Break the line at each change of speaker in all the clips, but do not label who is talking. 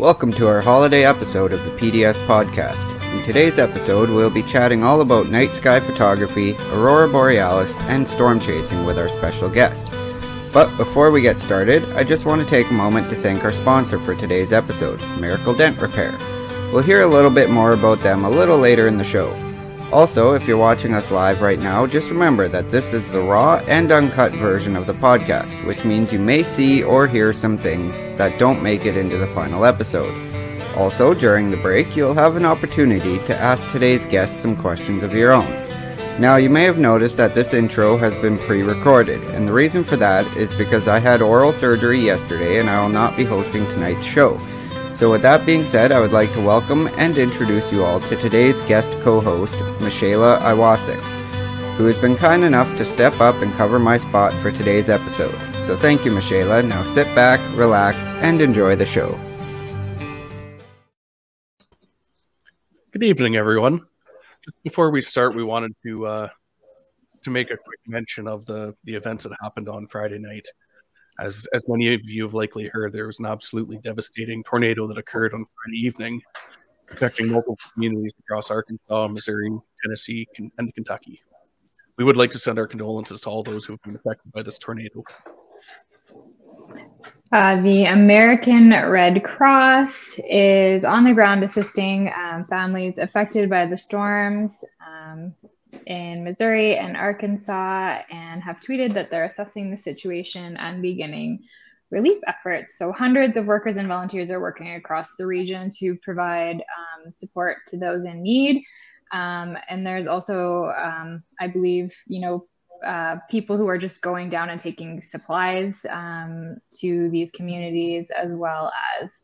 Welcome to our holiday episode of the PDS podcast. In today's episode, we'll be chatting all about night sky photography, Aurora Borealis, and storm chasing with our special guest. But before we get started, I just want to take a moment to thank our sponsor for today's episode, Miracle Dent Repair. We'll hear a little bit more about them a little later in the show. Also, if you're watching us live right now, just remember that this is the raw and uncut version of the podcast, which means you may see or hear some things that don't make it into the final episode. Also, during the break, you'll have an opportunity to ask today's guests some questions of your own. Now, you may have noticed that this intro has been pre-recorded, and the reason for that is because I had oral surgery yesterday and I will not be hosting tonight's show. So with that being said, I would like to welcome and introduce you all to today's guest co-host, Michaela Iwasek, who has been kind enough to step up and cover my spot for today's episode. So thank you, Michaela. Now sit back, relax, and enjoy the show.
Good evening, everyone. Just before we start, we wanted to make a quick mention of the events that happened on Friday night. As many of you have likely heard, there was an absolutely devastating tornado that occurred on Friday evening, affecting multiple communities across Arkansas, Missouri, Tennessee, and Kentucky. We would like to send our condolences to all those who have been affected by this tornado.
The American Red Cross is on the ground assisting families affected by the storms in Missouri and Arkansas, and have tweeted that they're assessing the situation and beginning relief efforts. So hundreds of workers and volunteers are working across the region to provide support to those in need. And there's also, I believe, people who are just going down and taking supplies to these communities, as well as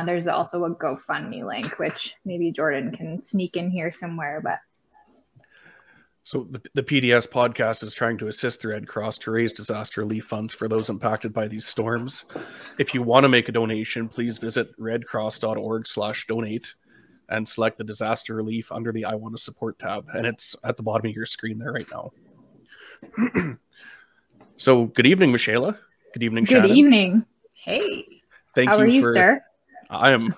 there's also a GoFundMe link, which maybe Jordan can sneak in here somewhere. But
so the PDS podcast is trying to assist the Red Cross to raise disaster relief funds for those impacted by these storms. If you want to make a donation, please visit redcross.org/donate and select the disaster relief under the I Want to Support tab. And it's at the bottom of your screen there right now. So good evening, Michaela. Good evening, Shannon.
Good evening.
Hey.
How are you, sir?
I am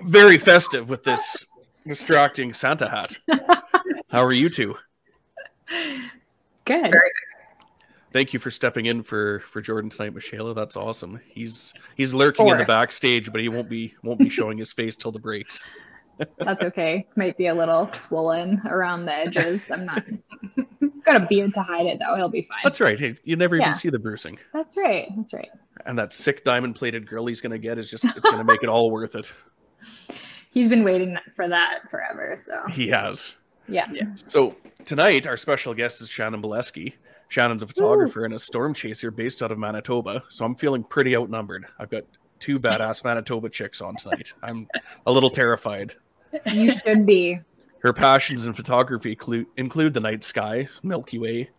very festive with this distracting Santa hat. How are you two?
Good.
Very good.
Thank you for stepping in for Jordan tonight, Michaela. That's awesome. He's lurking in the backstage, but he won't be showing his face till the breaks.
That's okay. Might be a little swollen around the edges. I'm not. He's got a beard to hide it, though. He'll be fine.
That's right. Hey, you never even see the bruising.
That's right.
And that sick diamond-plated grill he's going to get it's going to make it all worth it.
He's been waiting for that forever. So
he has.
Yeah.
So tonight, our special guest is Shannon Bileski. Shannon's a photographer and a storm chaser based out of Manitoba, so I'm feeling pretty outnumbered. I've got two badass Manitoba chicks on tonight. I'm a little terrified.
You should be.
Her passions in photography include the night sky, Milky Way,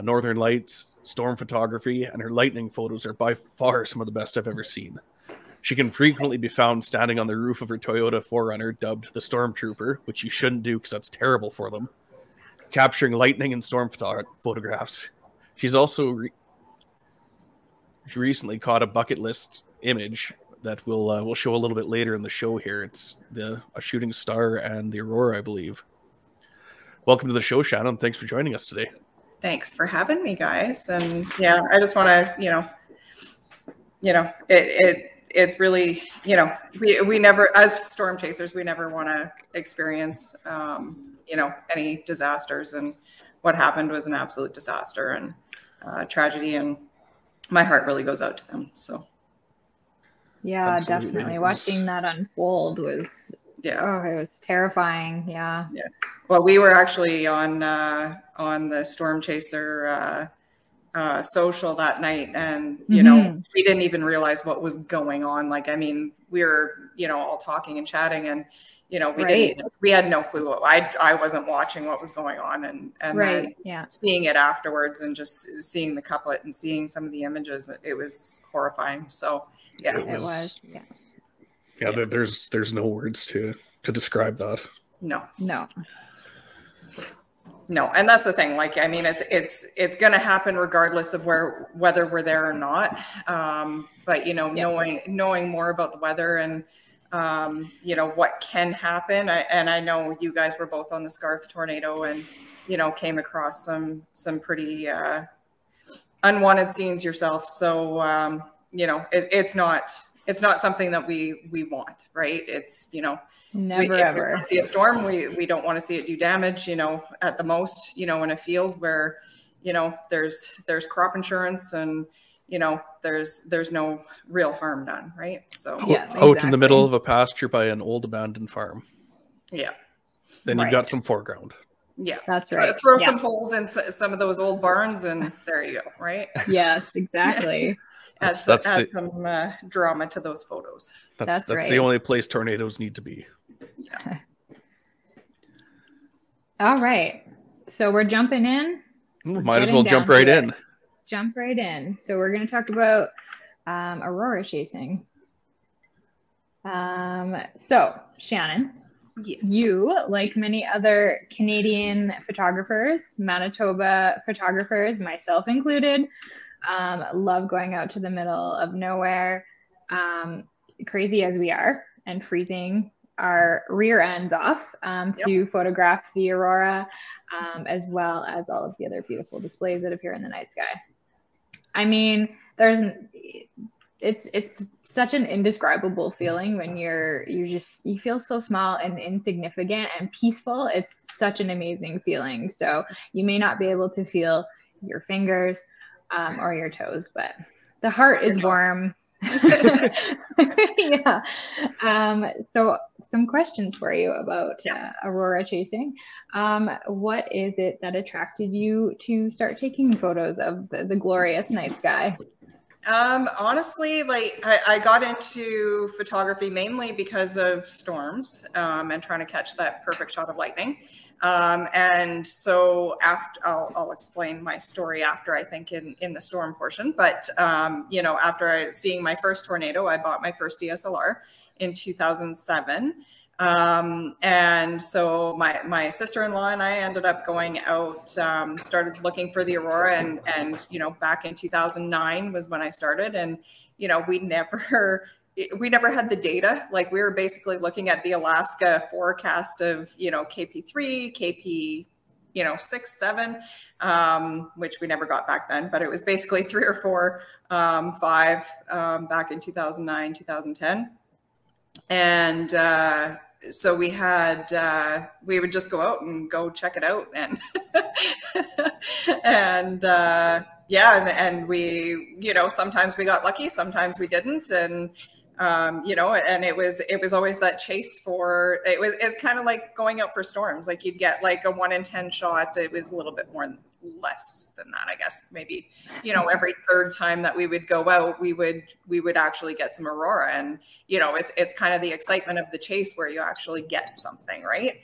northern lights, storm photography, and her lightning photos are by far some of the best I've ever seen. She can frequently be found standing on the roof of her Toyota 4Runner, dubbed the Stormtrooper, which you shouldn't do because that's terrible for them, capturing lightning and storm photographs. She's also she recently caught a bucket list image that we'll show a little bit later in the show here. It's a shooting star and the Aurora, I believe. Welcome to the show, Shannon. Thanks for joining us today.
Thanks for having me, guys. And yeah, I just want to, it's really, we never, as storm chasers, we never want to experience, any disasters. And what happened was an absolute disaster and tragedy. And my heart really goes out to them. So.
Yeah,
Absolutely.
definitely. Watching that unfold was, it was terrifying. Yeah.
Well, we were actually on the Storm Chaser social that night, and we didn't even realize what was going on. Like, I mean, we were all talking and chatting, and we had no clue. I wasn't watching what was going on, and then seeing it afterwards, and just seeing the couplet and seeing some of the images, it was horrifying. So yeah,
it was.
Yeah, there's no words to describe that.
No. No, and that's the thing. Like, I mean, it's going to happen regardless of whether we're there or not. But you know, knowing more about the weather and you know what can happen. And I know you guys were both on the Scarth tornado, and you know came across some pretty unwanted scenes yourself. So you know, it's not something that we want, right? It's, you know.
Never
if
ever
we see a storm, we don't want to see it do damage, you know, at the most, you know, in a field where, you know, there's crop insurance and, you know, there's no real harm done, right? So
out in the middle of a pasture by an old abandoned farm.
Yeah.
Then you've got some foreground.
Yeah.
That's right.
Throw some holes in some of those old barns and there you go, right?
Yes, exactly.
Add some drama to those photos.
That's right. The only place tornadoes need to be.
Yeah.
All right. So we're jumping in.
Might as well jump right in.
Jump right in. So we're going to talk about Aurora chasing. So Shannon,
yes.
You, like many other Canadian photographers, Manitoba photographers, myself included, love going out to the middle of nowhere, crazy as we are, and freezing our rear ends off to photograph the aurora, as well as all of the other beautiful displays that appear in the night sky. I mean, it's such an indescribable feeling when you feel so small and insignificant and peaceful. It's such an amazing feeling. So you may not be able to feel your fingers or your toes, but the heart is warm. Yeah. So some questions for you about aurora chasing. What is it that attracted you to start taking photos of the glorious night sky?
Honestly, like I got into photography mainly because of storms and trying to catch that perfect shot of lightning. And so after I'll explain my story after, I think in the storm portion, but you know, after seeing my first tornado, I bought my first DSLR in 2007. And so my sister-in-law and I ended up going out, started looking for the aurora, and you know, back in 2009 was when I started, and you know, we never had the data. Like, we were basically looking at the Alaska forecast of, you know, KP3, KP, you know, 6, 7, which we never got back then, but it was basically 3 or 4, 5 back in 2009, 2010. And so we would just go out and go check it out, and and we, you know, sometimes we got lucky, sometimes we didn't, and you know, and it was always that chase for, it's kind of like going out for storms. Like, you'd get like a 1 in 10 shot. It was a little bit less than that, I guess. Maybe, you know, every third time that we would go out, we would actually get some aurora, and you know, it's kind of the excitement of the chase where you actually get something, right?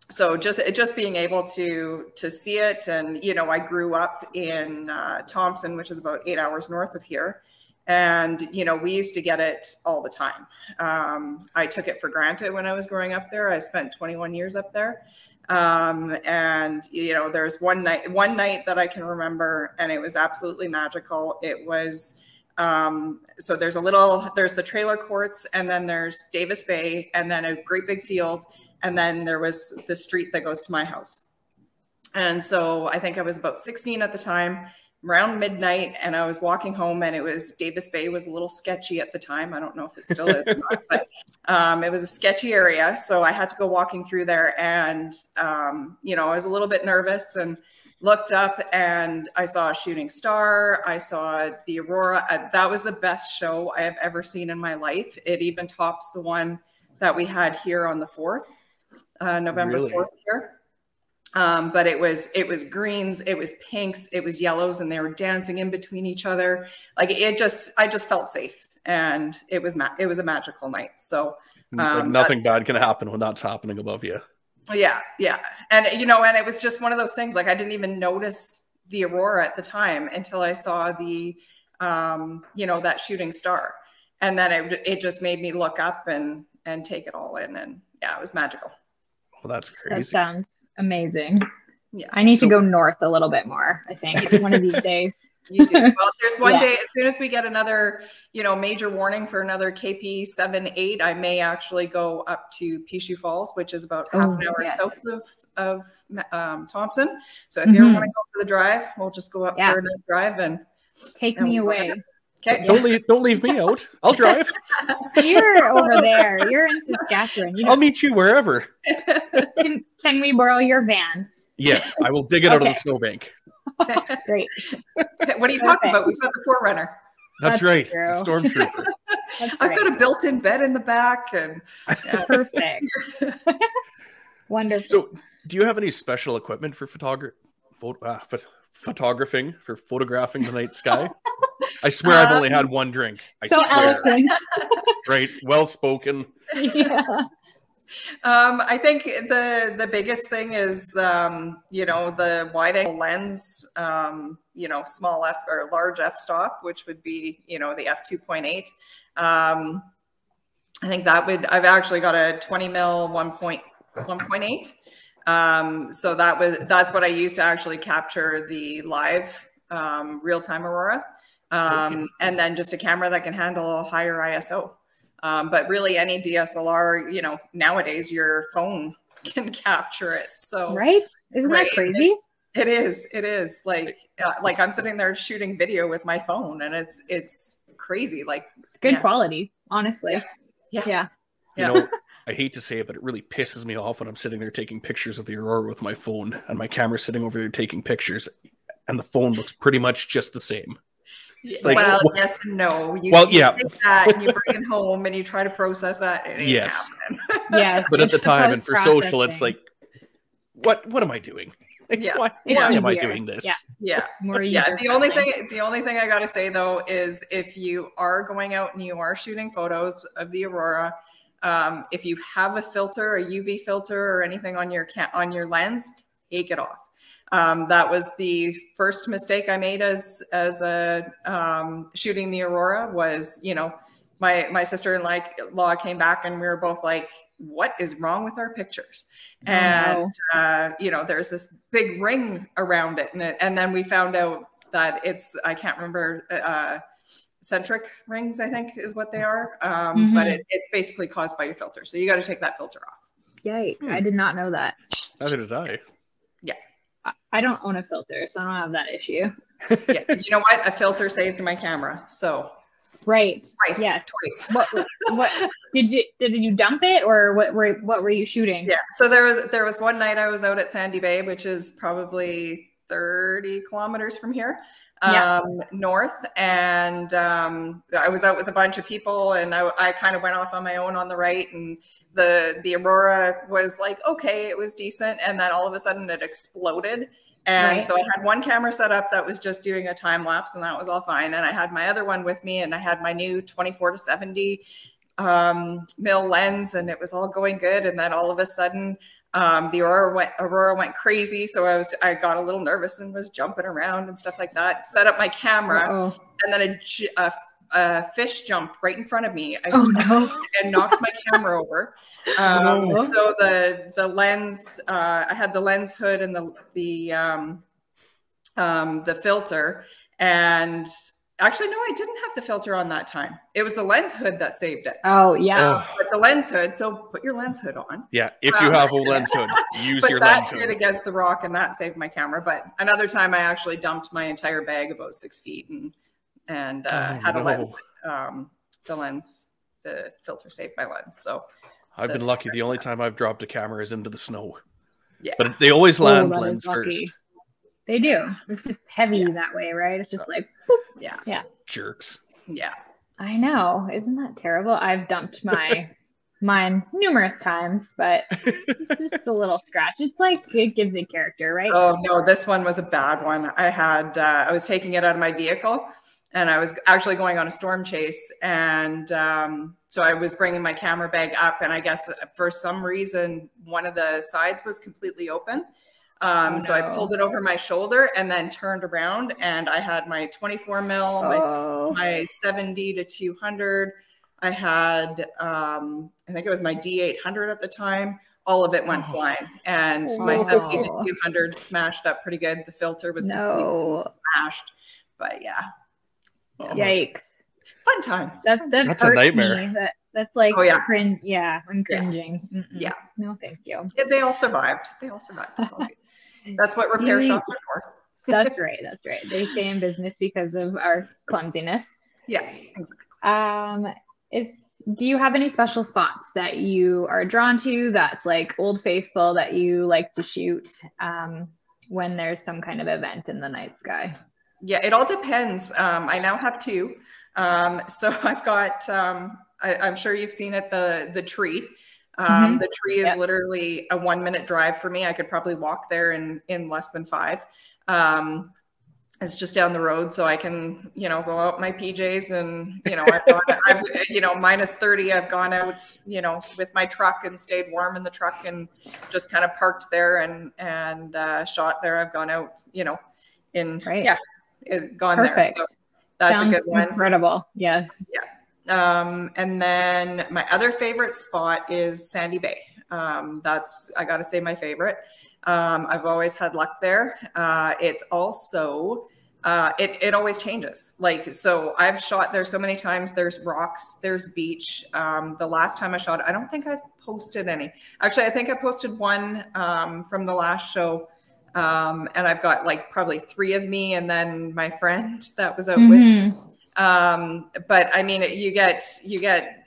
So just being able to see it, and you know, I grew up in Thompson, which is about 8 hours north of here. And, you know, we used to get it all the time. I took it for granted when I was growing up there. I spent 21 years up there. And, you know, there's one night that I can remember, and it was absolutely magical. It was, so there's the trailer courts, and then there's Davis Bay, and then a great big field. And then there was the street that goes to my house. And so I think I was about 16 at the time, around midnight, and I was walking home, and it was, Davis Bay was a little sketchy at the time. I don't know if it still is or not, but it was a sketchy area. So I had to go walking through there, and you know, I was a little bit nervous, and looked up, and I saw a shooting star. I saw the aurora. That was the best show I have ever seen in my life. It even tops the one that we had here on the 4th, November 4th here. But it was greens, it was pinks, it was yellows, and they were dancing in between each other. Like, I just felt safe, and it was a magical night. So
nothing bad can happen when that's happening above you.
Yeah. And you know, and it was just one of those things, like, I didn't even notice the aurora at the time until I saw the you know, that shooting star. And then it just made me look up and take it all in, and yeah, it was magical.
Well, that's crazy.
That sounds Amazing.
Yeah.
I need to go north a little bit more, I think, one of these days.
You do. Well, there's one day, as soon as we get another, major warning for another KP 7-8, I may actually go up to Pichu Falls, which is about half an hour south of Thompson. So if you ever want to go for the drive, we'll just go up for another drive and
take me away.
Okay. Don't leave me out. I'll drive.
You're over there. You're in Saskatchewan.
I'll meet you wherever.
Can we borrow your van?
Yes, I will dig it out of the snowbank.
Great.
What are you talking about? We've got the Forerunner.
That's right. The Stormtrooper.
I've got a built-in bed in the back. And
perfect. Wonderful.
So, do you have any special equipment for photographing, for photographing the night sky? I swear I've only had one drink. I swear.
Eloquent.
Right. Well spoken.
Yeah.
I think the biggest thing is, the wide angle lens, small f or large f-stop, which would be, the f2.8. I think I've actually got a 20 mil 1.8. So that's what I use to actually capture the live real-time aurora. And then just a camera that can handle a higher ISO. But really any DSLR, nowadays your phone can capture it. So
right? Isn't that crazy?
It is like I'm sitting there shooting video with my phone and it's crazy. Like
it's good quality, honestly.
Yeah.
I hate to say it, but it really pisses me off when I'm sitting there taking pictures of the aurora with my phone and my camera's sitting over there taking pictures and the phone looks pretty much just the same.
Like, yes and no. You take that and you bring it home and you try to process that. And it ain't happening.
Yes.
But at the time and for social, it's like, what am I doing? Like, why am I doing this?
Yeah. The only thing I gotta say though is if you are going out and you are shooting photos of the aurora, if you have a filter, a UV filter or anything on your lens, take it off. That was the first mistake I made as a shooting the aurora was, my sister-in-law came back and we were both like, what is wrong with our pictures? And, there's this big ring around it. And then we found out that I can't remember, centric rings, I think is what they are. But it's basically caused by your filter. So you got to take that filter off.
Yikes. I did not know that.
Neither did I.
Yeah.
I don't own a filter, so I don't have that issue.
Yeah, you know what? A filter saved my camera. So
right.
Twice.
Yes.
Twice.
What did you dump it or what were you shooting?
Yeah. So there was one night I was out at Sandy Bay, which is probably 30 kilometers from here, north, and I was out with a bunch of people, and I kind of went off on my own on the right, and the aurora was like, okay, it was decent, and then all of a sudden it exploded. And so I had one camera set up that was just doing a time lapse, and that was all fine. And I had my other one with me, and I had my new 24-70 mil lens, and it was all going good. And then all of a sudden, the aurora went crazy. So I got a little nervous and was jumping around and stuff like that. Set up my camera, and then a fish jumped right in front of me. And knocked my camera over. So the lens, I had the lens hood and the filter, and actually no, I didn't have the filter on that time. It was the lens hood that saved it.
Oh yeah.
But the lens hood, so put your lens hood on.
Yeah, if you have a lens hood, use your lens hood.
But that hit against the rock and that saved my camera. But another time I actually dumped my entire bag about 6 feet and had a lens. The filter saved my lens. So
I've been lucky. The only time I've dropped a camera is into the snow. Yeah. But they always land lens first.
They do. It's just heavy that way, right? It's just like, boop. Yeah.
Jerks.
Yeah.
I know. Isn't that terrible? I've dumped mine numerous times, but it's just a little scratch. It's like, it gives it character, right?
Oh no, this one was a bad one. I was taking it out of my vehicle, and I was actually going on a storm chase. And so I was bringing my camera bag up, and I guess for some reason, one of the sides was completely open. So I pulled it over my shoulder and then turned around, and I had my 24 mil, my 70-200. I had, I think it was my D800 at the time, all of it went flying. And my 7200 smashed up pretty good. The filter was completely smashed. But yeah.
Yikes.
Fun times.
That
That's a nightmare.
Me. That's like cringe. Yeah, I'm cringing.
Yeah.
No, thank you.
Yeah, they all survived. That's all good. That's what repair shops are for.
That's right. They stay in business because of our clumsiness.
Yeah, exactly.
Do you have any special spots that you are drawn to that's like Old Faithful that you like to shoot when there's some kind of event in the night sky?
Yeah, it all depends. I now have two. So I've got, I'm sure you've seen it, the tree. The tree is literally a 1-minute drive for me. I could probably walk there in less than 5. It's just down the road, so I can, go out in my PJs and, I've minus 30. I've gone out, with my truck and stayed warm in the truck and just kind of parked there and shot there. I've gone out, gone
Perfect.
there. So that's
Sounds
a good one.
Incredible. Yes.
Yeah. And then my other favorite spot is Sandy Bay. That's, I got to say, my favorite. I've always had luck there. It's also, it always changes. Like, so I've shot there so many times. There's rocks, there's beach. The last time I shot, I don't think I posted any. Actually, I think I posted one, from the last show. And I've got like probably 3 of me and then my friend that was out with me. But I mean, you get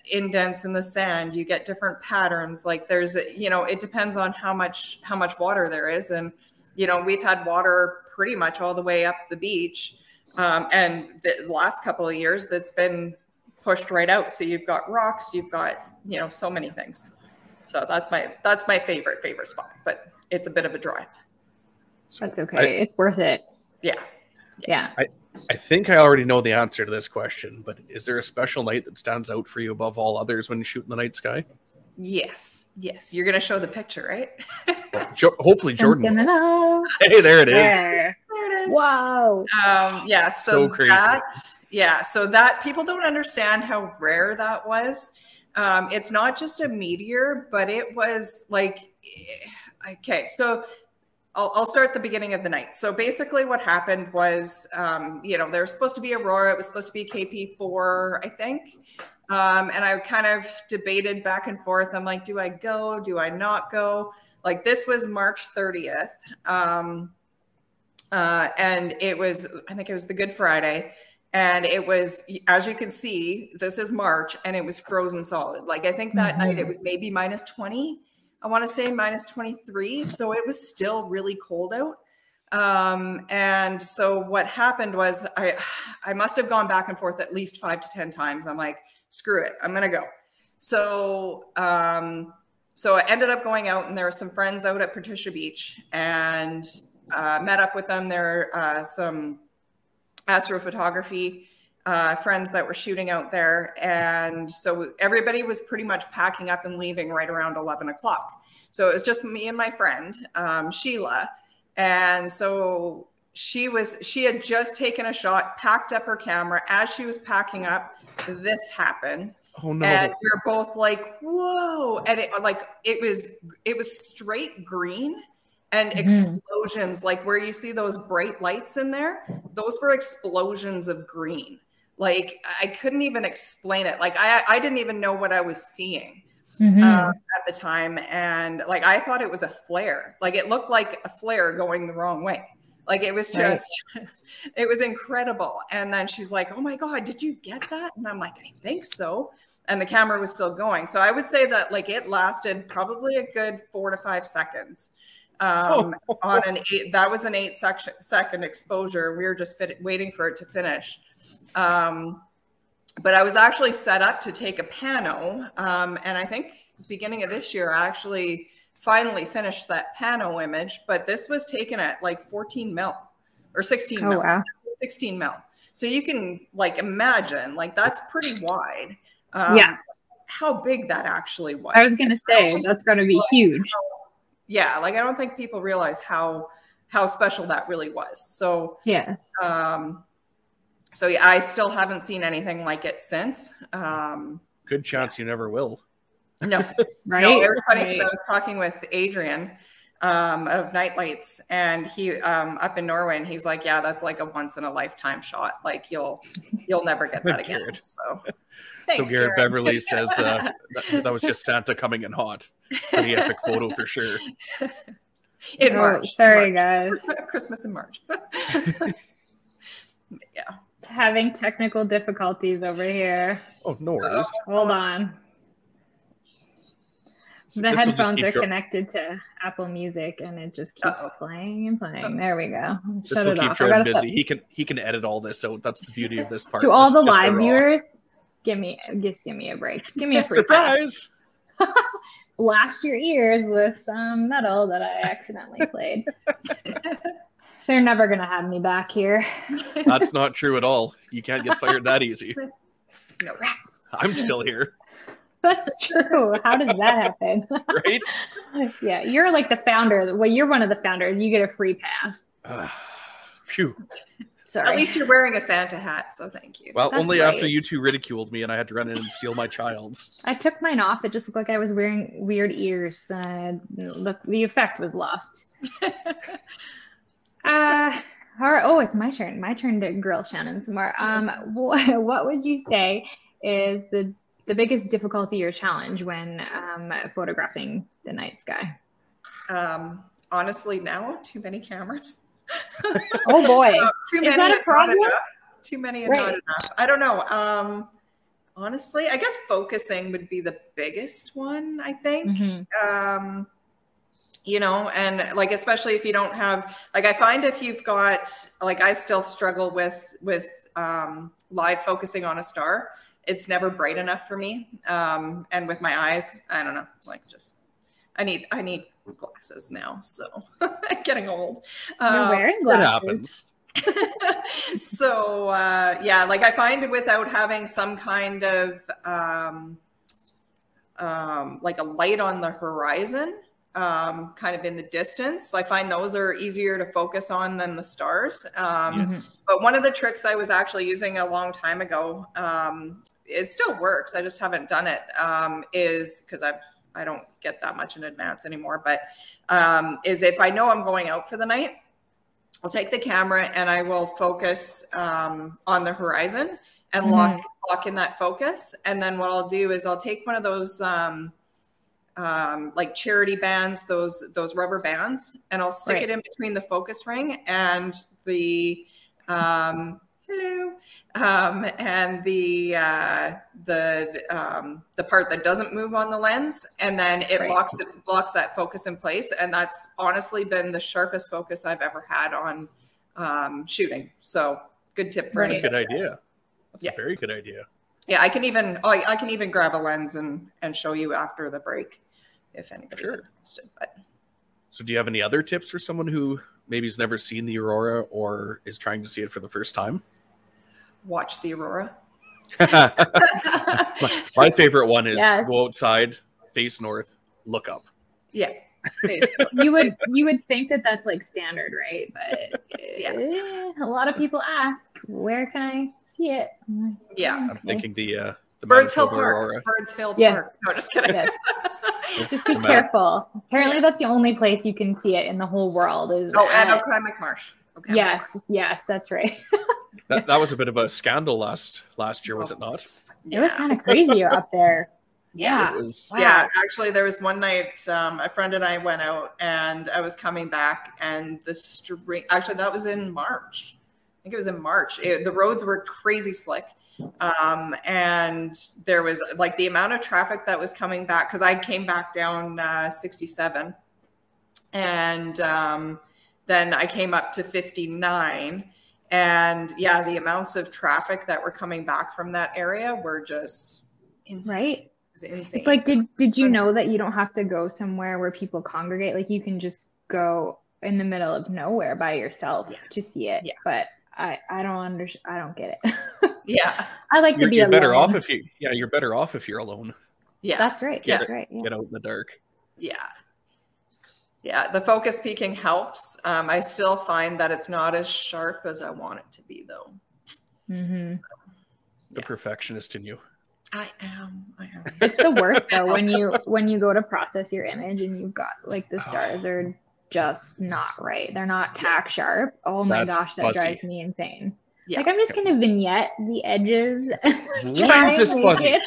indents in the sand, you get different patterns. Like there's, it depends on how much water there is. And, we've had water pretty much all the way up the beach. And the last couple of years that's been pushed right out. So you've got rocks, you've got, so many things. So that's my favorite spot, but it's a bit of a drive.
That's okay. It's worth it.
Yeah.
I think I already know the answer to this question, but is there a special night that stands out for you above all others when you shoot in the night sky?
Yes. You're going to show the picture, right?
Well, hopefully Jordan. Hey, there it is.
There it is. Wow.
Yeah. So
crazy.
So that people don't understand how rare that was. It's not just a meteor, but it was like, okay. So I'll start at the beginning of the night. So basically what happened was, there was supposed to be Aurora. It was supposed to be KP4, I think. And I kind of debated back and forth. I'm like, do I go? Do I not go? Like this was March 30th. And it was, I think it was the Good Friday. And it was, as you can see, this is March and it was frozen solid. Like I think that night it was maybe minus 20. I want to say minus 23. So it was still really cold out. And so what happened was I must have gone back and forth at least 5 to 10 times. I'm like, screw it, I'm going to go. So, so I ended up going out and there were some friends out at Patricia Beach and, met up with them. There are, some astrophotography, friends that were shooting out there. And so everybody was pretty much packing up and leaving right around 11 o'clock. So it was just me and my friend, Sheila. And so she had just taken a shot, packed up her camera. As she was packing up, this happened.
Oh no.
And we were both like, whoa. And it was straight green and explosions, like where you see those bright lights in there, those were explosions of green. Like I couldn't even explain it. Like I didn't even know what I was seeing at the time. And like, I thought it was a flare. Like it looked like a flare going the wrong way. Like it was just, it was incredible. And then she's like, oh my God, did you get that? And I'm like, I think so. And the camera was still going. So I would say that like it lasted probably a good 4 to 5 seconds. On that was an 8-second exposure. We were just waiting for it to finish. But I was actually set up to take a pano. And I think beginning of this year, I actually finally finished that pano image, but this was taken at like 14 mil or 16 mil, wow. 16 mil. So you can like imagine, like that's pretty wide. How big that actually was.
I was going to say, that's going to be huge.
Yeah. Like, I don't think people realize how special that really was. So,
yes.
So yeah, I still haven't seen anything like it since.
Good chance you never will.
No,
Right?
No, it was funny because
Right.
I was talking with Adrian of Nightlights, and he up in Norway, and he's like, yeah, that's like a once in a lifetime shot. Like you'll never get that again.
Garrett.
So
So
thanks,
Garrett
Garrett.
Beverly says that was just Santa coming in hot. Pretty epic photo for sure.
In
Oh,
March.
sorry,
in March.
guys.
Christmas in March. Yeah.
Having technical difficulties over here.
Oh, no worries.
Hold on.
So
The
this will just
headphones
keep
are
dro-
connected to Apple Music, and it just keeps playing and playing. There we go.
This
Shut
will
it
keep
off.
Jordan busy. He can edit all this out. That's the beauty of this part.
To all
This
the
is just
live
raw.
viewers, give me a break. Just give me a free pass.
Surprise!
Blast your ears with some metal that I accidentally played. They're never gonna have me back here.
That's not true at all. You can't get fired that easy.
No.
I'm still here,
That's true. How does that happen?
right?
Yeah, you're like the founder. Well, you're one of the founders. You get a free pass.
Phew.
Sorry.
At least you're wearing a Santa hat, so thank you.
Well,
That's
only
right.
after you two ridiculed me and I had to run in and steal my child's.
I took mine off. It just looked like I was wearing weird ears. Look, the effect was lost. All right. Oh, it's my turn. My turn to grill Shannon some more. What would you say is the biggest difficulty or challenge when photographing the night sky?
Honestly, now too many cameras.
Oh boy,
Too many.
is that a
and
problem?
Not enough. Too many and
Right.
not enough. I don't know. Honestly, I guess focusing would be the biggest one, I think.
Mhm.
You know, and like, especially if you don't have, like, I find if you've got, like, I still struggle with live focusing on a star. It's never bright enough for me. And with my eyes, I don't know, like, just, I need glasses now. So I'm getting old.
You're wearing
What
glasses.
happens?
So yeah, like I find without having some kind of like a light on the horizon, kind of in the distance, I find those are easier to focus on than the stars.
Yes.
But one of the tricks I was actually using a long time ago, it still works, I just haven't done it, is because I don't get that much in advance anymore, but is if I know I'm going out for the night, I'll take the camera and I will focus on the horizon and lock in that focus. And then what I'll do is I'll take one of those like charity bands, those rubber bands, and I'll stick it in between the focus ring and the and the part that doesn't move on the lens, and then it blocks that focus in place. And that's honestly been the sharpest focus I've ever had on shooting. So good tip for
That's a good idea. That's
Yeah.
a very good idea.
Yeah, I can even grab a lens and show you after the break if anybody's interested. But
So do you have any other tips for someone who maybe has never seen the aurora or is trying to see it for the first time?
watch the aurora.
My favorite one is
Yes.
go outside, face north, look up.
Yeah. Basically.
You would think that that's like standard, right? But a lot of people ask, where can I see it? I'm like,
Yeah.
I'm thinking the
Birds Hill
Manitoba
Park.
aurora.
Birds Hill
Yes.
Park. No, just kidding.
Yes. Just be careful. Apparently, that's the only place you can see it in the whole world. Is
and Okemuk Marsh. Okemuk
yes, yes, that's right.
That was a bit of a scandal last year, was it not?
It was kind of crazy up there. Yeah.
It was.
Wow.
Yeah, actually, there was one night a friend and I went out, and I was coming back, and the street. Actually, that was in March. I think it was in March. The roads were crazy slick, and there was like the amount of traffic that was coming back because I came back down 67, and then I came up to 59. And yeah, the amounts of traffic that were coming back from that area were just insane.
Right.
It was insane.
It's like, did you know that you don't have to go somewhere where people congregate? Like you can just go in the middle of nowhere by yourself to see it. Yeah. But I don't I don't get it.
Yeah.
I like to be
you're
alone.
better off if you're better off if you're alone.
Yeah.
That's right. That's right. Yeah.
Get out in the dark.
Yeah. Yeah, the focus peaking helps. I still find that it's not as sharp as I want it to be, though.
Mm-hmm.
So,
The perfectionist in you.
I am.
It's the worst though when you go to process your image and you've got like the stars are just not right. They're not tack sharp. Oh my gosh, that drives me insane. Yeah. Like I'm just gonna vignette the edges.
Why is this fuzzy?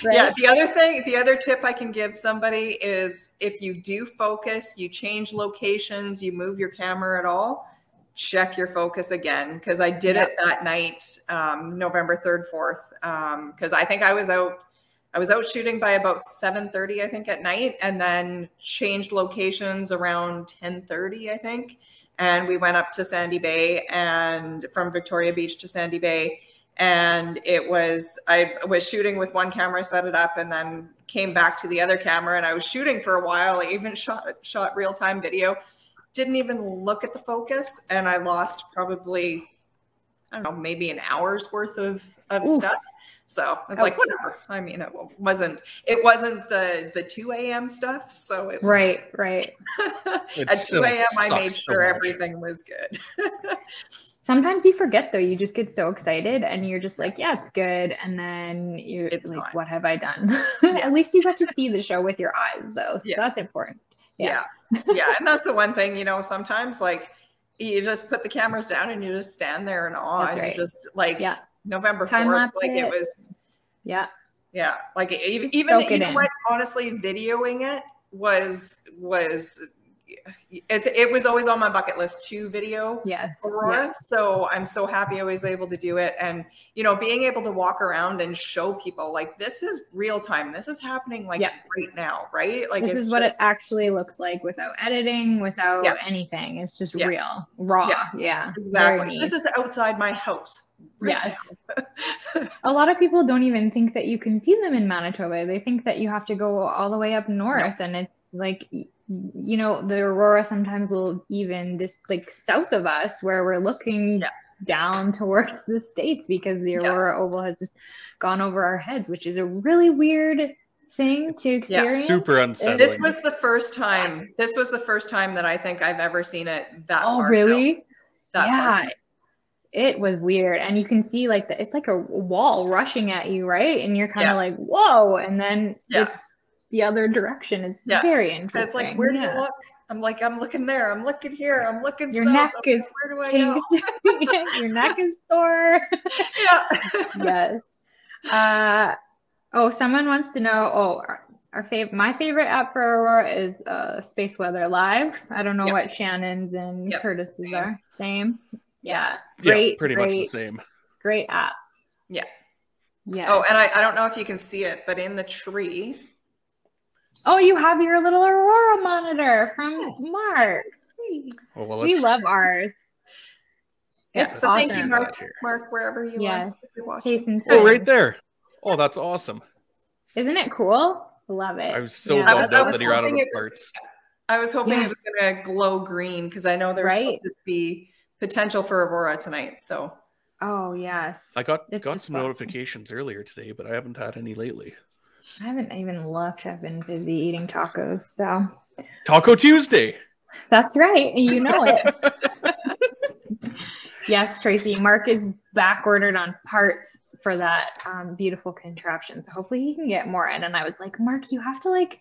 Right?
Yeah. The other tip I can give somebody is if you do focus, you change locations, you move your camera at all, check your focus again. Because I did it that night, November 3rd, 4th. Because I think I was out shooting by about 7:30, I think, at night, and then changed locations around 10:30, I think. And we went up to Sandy Bay, and from Victoria Beach to Sandy Bay. And I was shooting with one camera, set it up, and then came back to the other camera. And I was shooting for a while. I even shot real-time video. Didn't even look at the focus. And I lost probably, I don't know, maybe an hour's worth of stuff. So it's like, whatever. I mean, it wasn't the 2 a.m. stuff. So it was
right.
At 2 a.m. I made sure everything was good.
Sometimes you forget though. You just get so excited and you're just like, yeah, it's good. And then it's like, fine. What have I done? At least you got to see the show with your eyes though. So that's important.
Yeah. And that's the one thing, sometimes like you just put the cameras down and you just stand there in awe.
That's
and
right.
you just like, November 4th, like it was, like even what, honestly, videoing it was it was always on my bucket list to video Aurora. Yes. So I'm so happy I was able to do it. And, being able to walk around and show people like, this is real time. This is happening like right now, right? Like
this is what it actually looks like without editing, without anything. It's just real, raw. Yeah,
exactly. This is outside my house. Right
A lot of people don't even think that you can see them in Manitoba. They think that you have to go all the way up north, and it's like, the Aurora sometimes will even just like south of us where we're looking down towards the States because the Aurora Oval has just gone over our heads, which is a really weird thing to experience.
Super unsettling.
This was the first time that I think I've ever seen it that far.
Oh, really?
That far south.
It was weird. And you can see like it's like a wall rushing at you, right? And you're kind of like, whoa. And then it's the other direction. It's very interesting.
It's like, where do you look? I'm like, I'm looking there. I'm looking here. I'm looking.
Your neck is
where do I go?
Your neck is sore. Yes. Someone wants to know. My favorite app for Aurora is Space Weather Live. I don't know what Shannon's and Curtis's are. Same. Yeah. Great.
Pretty much the same.
Great app.
Yeah.
Yeah.
Oh, and I don't know if you can see it, but in the tree.
Oh, you have your little Aurora monitor from Mark.
Well,
we love ours.
Yeah. So awesome. Thank you, Mark, wherever you are.
Oh, right there. Oh, that's awesome.
Isn't it cool? Love it.
I was so bummed out that you're out of the parts.
I was hoping it was going to glow green because I know there's supposed to be potential for Aurora tonight. So.
Oh, yes.
I got some notifications earlier today, but I haven't had any lately.
I haven't even looked. I've been busy eating tacos, so.
Taco Tuesday.
That's right. You know it. Yes, Tracy. Mark is back ordered on parts for that beautiful contraption. So hopefully he can get more in. And I was like, Mark, you have to like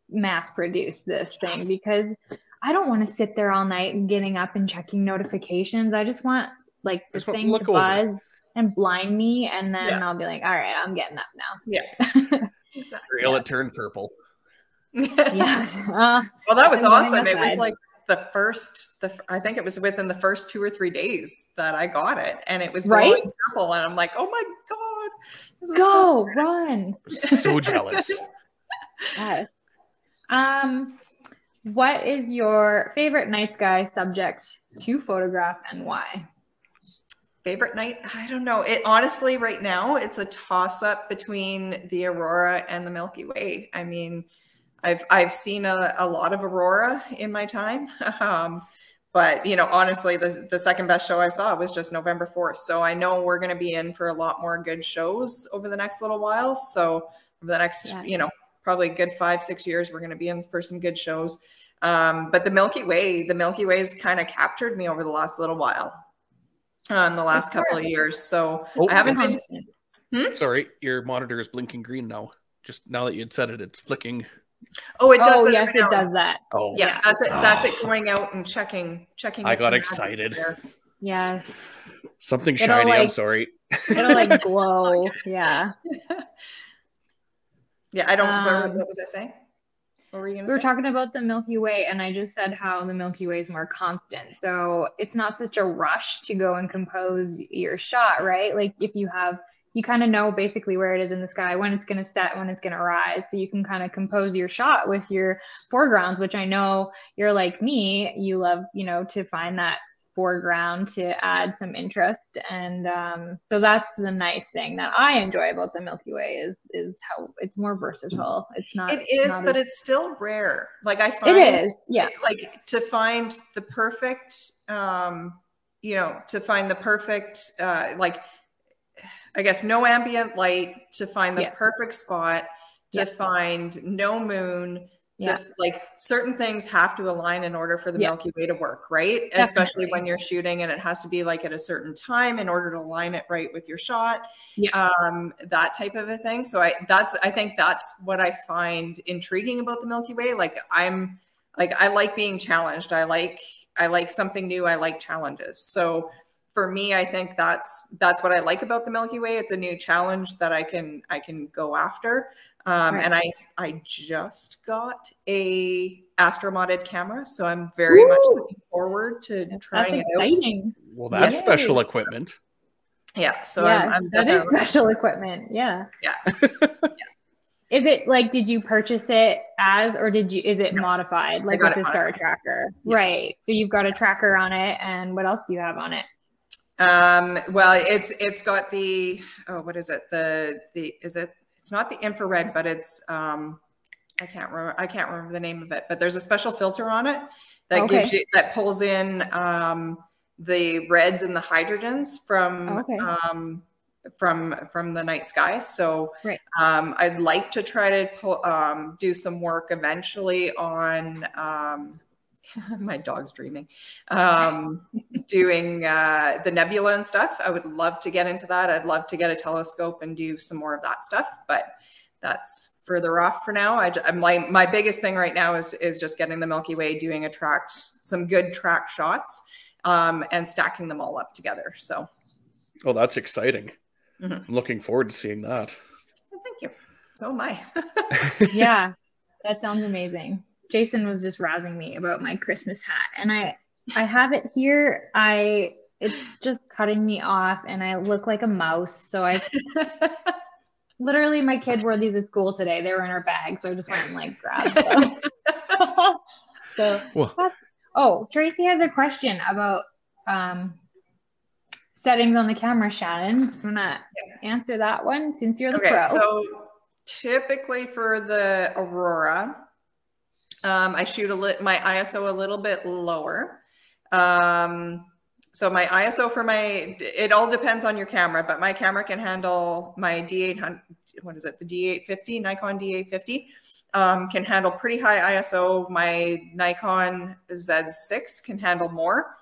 mass produce this thing because I don't want to sit there all night and getting up and checking notifications. I just want like the thing to buzz and blind me, and then I'll be like, all right, I'm getting up now.
Yeah.
Exactly. It turned purple.
Yes.
Well, that was awesome. It was like I think it was within the first 2 or 3 days that I got it, and it was glowing purple, and I'm like, oh my God.
Go, run.
So jealous.
Yes. What is your favorite night sky subject to photograph and why?
Favorite night? I don't know. It honestly, right now, it's a toss-up between the Aurora and the Milky Way. I mean, I've seen a lot of Aurora in my time, but honestly, the second best show I saw was just November 4th. So I know we're going to be in for a lot more good shows over the next little while. So over the next, probably a good 5-6 years, we're going to be in for some good shows. But the Milky Way's kind of captured me over the last little while. The last couple of years. So I haven't been.
Sorry, your monitor is blinking green now. Just now that you had said it, it's flicking.
Oh, it does.
Oh, yes, it does that.
Oh,
yeah, that's it. That's it going out and checking.
I got excited.
Yes.
Something shiny. I'm sorry.
It'll like glow. Yeah.
Yeah, I don't. What was I saying? What were you going to say?
We were talking about the Milky Way, and I just said how the Milky Way is more constant. So it's not such a rush to go and compose your shot, right? Like if you kind of know basically where it is in the sky, when it's going to set, when it's going to rise. So you can kind of compose your shot with your foregrounds, which I know you're like me. You love, to find that foreground to add some interest. And so that's the nice thing that I enjoy about the Milky Way is how it's more versatile. It's not.
It is, but it's still rare. Like I find
it is. Yeah.
Like to find the perfect, like, I guess no ambient light, to find the perfect spot, to find no moon, like certain things have to align in order for the Milky Way to work, right? Definitely. Especially when you're shooting, and it has to be like at a certain time in order to line it right with your shot. That type of a thing. So I think that's what I find intriguing about the Milky Way. Like I like being challenged. I like something new. I like challenges. So for me, I think that's what I like about the Milky Way. It's a new challenge that I can go after. And I just got a astromodded camera, so I'm very much looking forward to trying it out.
Well, that's special equipment.
Yeah, so
I'm that is special equipment. Yeah. Is it like, did you purchase it or is it modified like with the star tracker? Yeah. Right. So you've got a tracker on it, and what else do you have on it?
Well, it's got the, what is it? It's not the infrared, but it's, I can't remember the name of it, but there's a special filter on it that that pulls in, the reds and the hydrogens from the night sky. So, I'd like to try to do some work eventually on, my dog's dreaming, doing the nebula and stuff. I would love to get into that. I'd love to get a telescope and do some more of that stuff, but that's further off for now. My biggest thing right now is just getting the Milky Way, doing some good track shots, and stacking them all up together. So,
oh, that's exciting. I'm looking forward to seeing that.
Well, thank you. So am I.
Yeah, that sounds amazing. Jason was just razzing me about my Christmas hat, and I have it here. It's just cutting me off, and I look like a mouse. So literally, my kid wore these at school today. They were in her bag, so I just went and like grabbed them. Tracy has a question about settings on the camera. Shannon, do you want to answer that one since you're the pro?
So typically for the Aurora, I shoot my ISO a little bit lower. So my ISO it all depends on your camera, but my camera can handle my D800, the D850, Nikon D850, can handle pretty high ISO. My Nikon Z6 can handle more.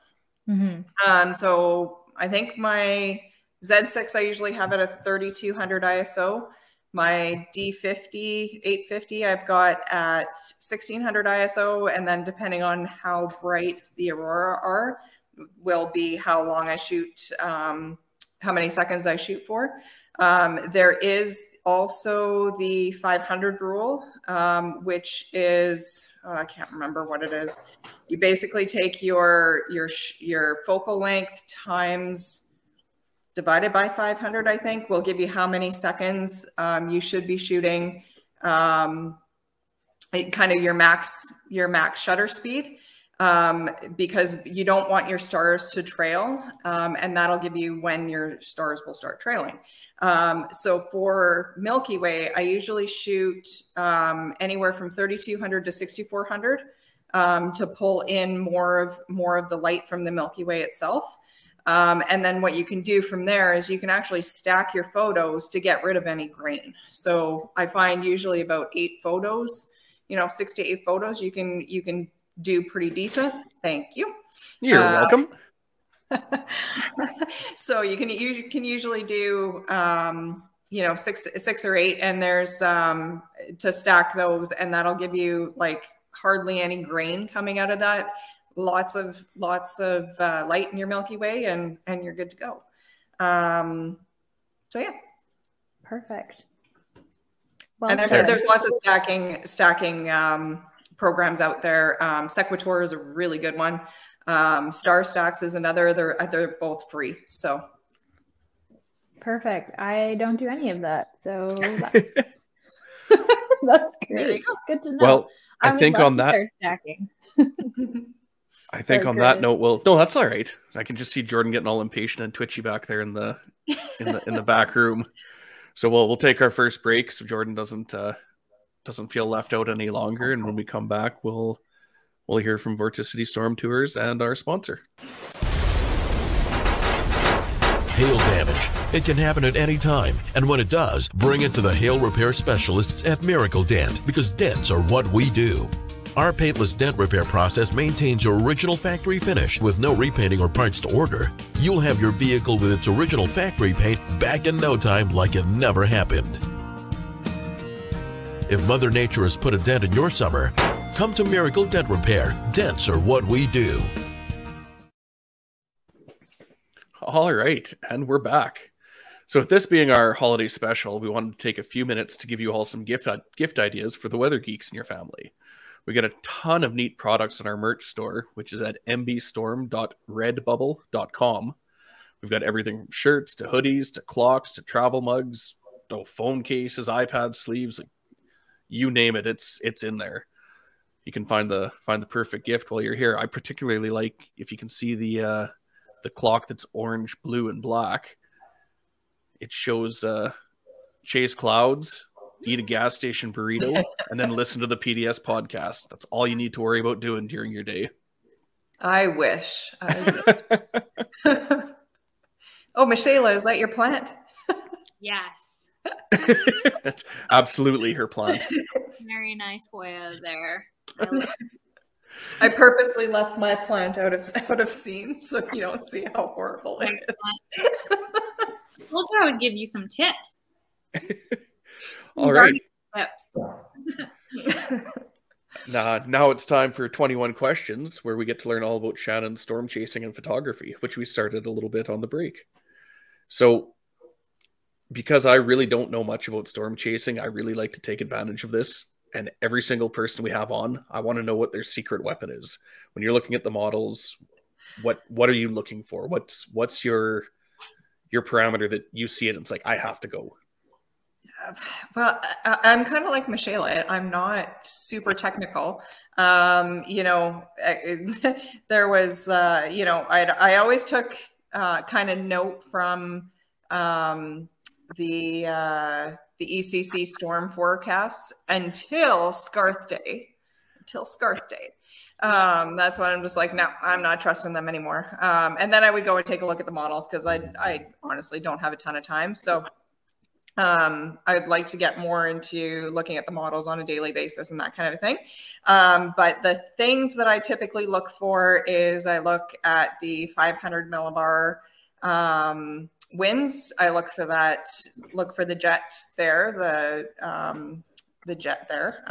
So I think my Z6, I usually have it at 3200 ISO. My D50, 850, I've got at 1600 ISO, and then depending on how bright the Aurora are, will be how long I shoot, how many seconds I shoot for. There is also the 500 rule, which is, I can't remember what it is. You basically take your focal length times divided by 500, I think, will give you how many seconds you should be shooting, kind of your max shutter speed, because you don't want your stars to trail, and that'll give you when your stars will start trailing. So for Milky Way, I usually shoot anywhere from 3200 to 6400 to pull in more of the light from the Milky Way itself. And then what you can do from there is you can actually stack your photos to get rid of any grain. So I find usually about 8 photos, 6 to 8 photos, you can do pretty decent. Thank you.
You're welcome.
So you can usually do, six or eight, and there's to stack those, and that'll give you like hardly any grain coming out of that. Lots of light in your Milky Way, and you're good to go. So yeah,
perfect.
Well, and there's lots of stacking programs out there. Sequitur is a really good one. Star Stacks is another. They're both free. So
perfect. I don't do any of that, so that's great. Good to know.
Well, I think on that
stacking.
I think on that note, no, that's all right. I can just see Jordan getting all impatient and twitchy back there in the back room. So we'll take our first break so Jordan doesn't feel left out any longer. And when we come back, we'll hear from Vorticity Storm Tours and our sponsor.
Hail damage. It can happen at any time, and when it does, bring it to the hail repair specialists at Miracle Dent, because dents are what we do. Our paintless dent repair process maintains your original factory finish with no repainting or parts to order. You'll have your vehicle with its original factory paint back in no time like it never happened. If Mother Nature has put a dent in your summer, come to Miracle Dent Repair. Dents are what we do.
All right, and we're back. So with this being our holiday special, we wanted to take a few minutes to give you all some gift ideas for the weather geeks in your family. We got a ton of neat products in our merch store, which is at mbstorm.redbubble.com. We've got everything from shirts to hoodies to clocks to travel mugs, phone cases, iPad sleeves, you name it, it's in there. You can find the perfect gift while you're here. I particularly like, if you can see the clock that's orange, blue, and black. It shows chase clouds, eat a gas station burrito, and then listen to the PDS podcast. That's all you need to worry about doing during your day.
I wish. Oh, Michelle, is that your plant?
Yes.
That's absolutely her plant.
Very nice Hoya there.
I purposely left my plant out of scene so you don't see how horrible it is.
I told you I would give you some tips.
All right. Now it's time for 21 questions, where we get to learn all about Shannon's storm chasing and photography, which we started a little bit on the break. So, because I really don't know much about storm chasing, I really like to take advantage of this. And every single person we have on, I want to know what their secret weapon is. When you're looking at the models, what are you looking for? What's your parameter that you see it and it's like, I have to go?
Well, I'm kind of like Michelle. I'm not super technical. There was, I always took kind of note from the ECC storm forecasts until Scarth Day. That's when I'm just like, no, I'm not trusting them anymore. And then I would go and take a look at the models because I honestly don't have a ton of time. So I'd like to get more into looking at the models on a daily basis and that kind of thing. But the things that I typically look for is I look at the 500 millibar winds. I look for that. Look for the jet there. The jet there.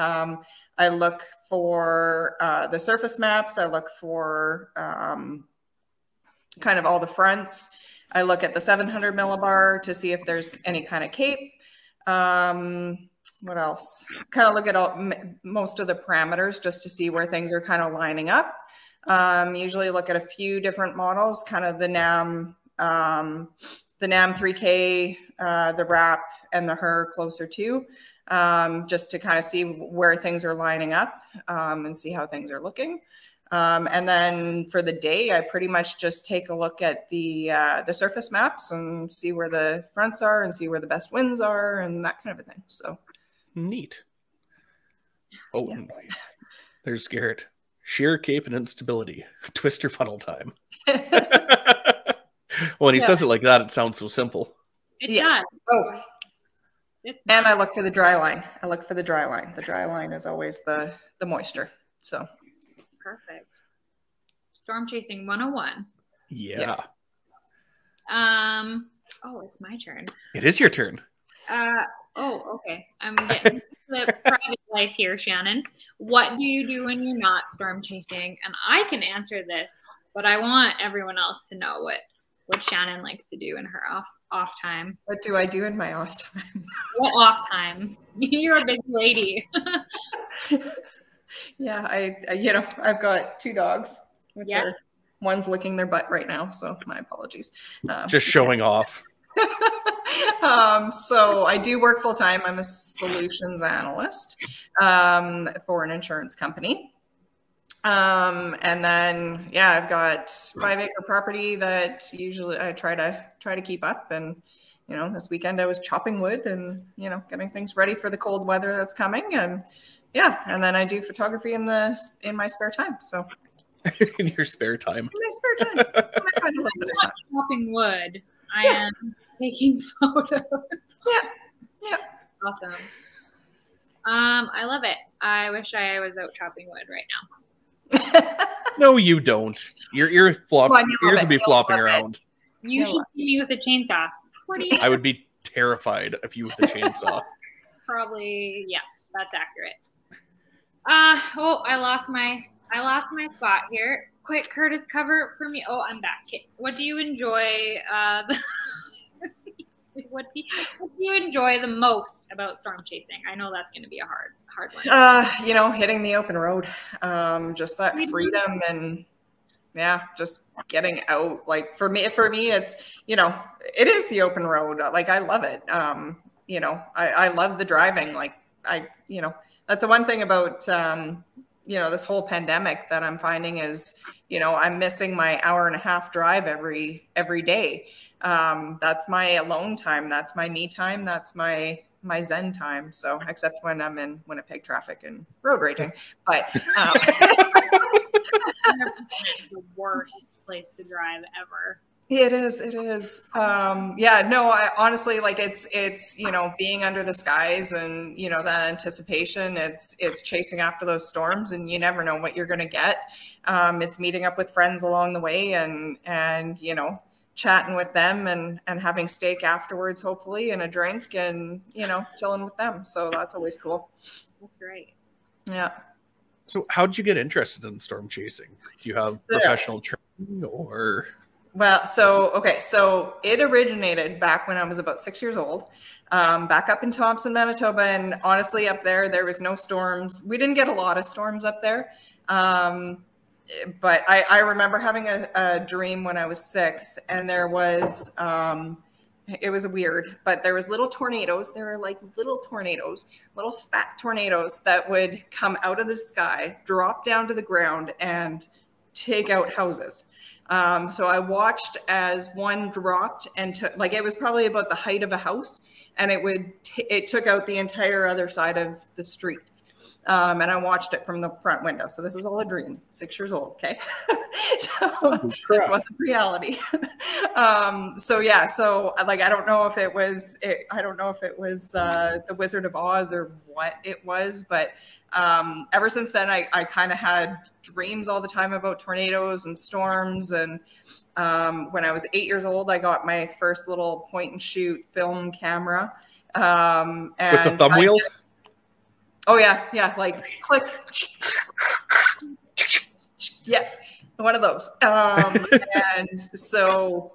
I look for the surface maps. I look for kind of all the fronts. I look at the 700 millibar to see if there's any kind of cape. What else? Kind of look at most of the parameters just to see where things are kind of lining up. Usually look at a few different models, kind of the NAM 3K, the RAP, and the HER closer to, just to kind of see where things are lining up and see how things are looking. And then for the day, I pretty much just take a look at the surface maps and see where the fronts are and see where the best winds are and that kind of a thing. So
neat. Oh, yeah. There's Garrett. Sheer cape and instability. Twister funnel time. When he says it like that, it sounds so simple.
It does.
Oh, and I look for the dry line. The dry line is always the moisture. So.
Perfect. Storm chasing 101.
Yeah.
Oh, it's my turn.
It is your turn.
Oh, okay. I'm getting to the private life here, Shannon. What do you do when you're not storm chasing? And I can answer this, but I want everyone else to know what Shannon likes to do in her off time.
What do I do in my off time?
What off time? You're a busy lady.
Yeah, I've got 2 dogs, which are, one's licking their butt right now, so my apologies.
Just showing off.
So I do work full time. I'm a solutions analyst for an insurance company. And then, yeah, I've got 5-acre property that usually I try to keep up. And, this weekend I was chopping wood and, getting things ready for the cold weather that's coming. And yeah, and then I do photography in my spare time. So
in your spare time.
In my spare time. I find a little bit of time.
Chopping wood. I am taking photos.
Yeah.
Awesome. I love it. I wish I was out chopping wood right now.
No, you don't. Your ears will be flopping around.
You should see me with a chainsaw.
I would be terrified of you with a chainsaw.
Probably, yeah, that's accurate. I lost my spot here. Quick, Curtis, cover it for me. Oh, I'm back. What do you enjoy? What do you enjoy the most about storm chasing? I know that's going to be a hard one.
Hitting the open road, just that freedom and just getting out. Like for me, it's it is the open road. Like I love it. I love the driving. Like that's the one thing about this whole pandemic that I'm finding is I'm missing my hour-and-a-half drive every day. That's my alone time. That's my me time. That's my zen time. So except when I'm in Winnipeg traffic and road raging, but
the worst place to drive ever.
It is. I honestly, like it's being under the skies and that anticipation. It's chasing after those storms, and you never know what you're going to get. It's meeting up with friends along the way and chatting with them and having steak afterwards, hopefully, and a drink, and chilling with them. So that's always cool.
That's right.
Yeah.
So how did you get interested in storm chasing? Do you have professional training or?
Well, so it originated back when I was about 6 years old, back up in Thompson, Manitoba. And honestly, up there was no storms. We didn't get a lot of storms up there. But I remember having a dream when I was 6, and there was, it was weird, but there was little tornadoes. There were like little tornadoes, little fat tornadoes that would come out of the sky, drop down to the ground, and take out houses. So I watched as one dropped and took, like, it was probably about the height of a house, and it took out the entire other side of the street. And I watched it from the front window. So this is all a dream, 6 years old. Okay. So this wasn't reality. So like, I don't know if it was the Wizard of Oz or what it was, but ever since then, I kind of had dreams all the time about tornadoes and storms. And when I was 8 years old, I got my first little point and shoot film camera. And
with the thumb wheel?
Oh yeah, like click. Yeah, one of those. And so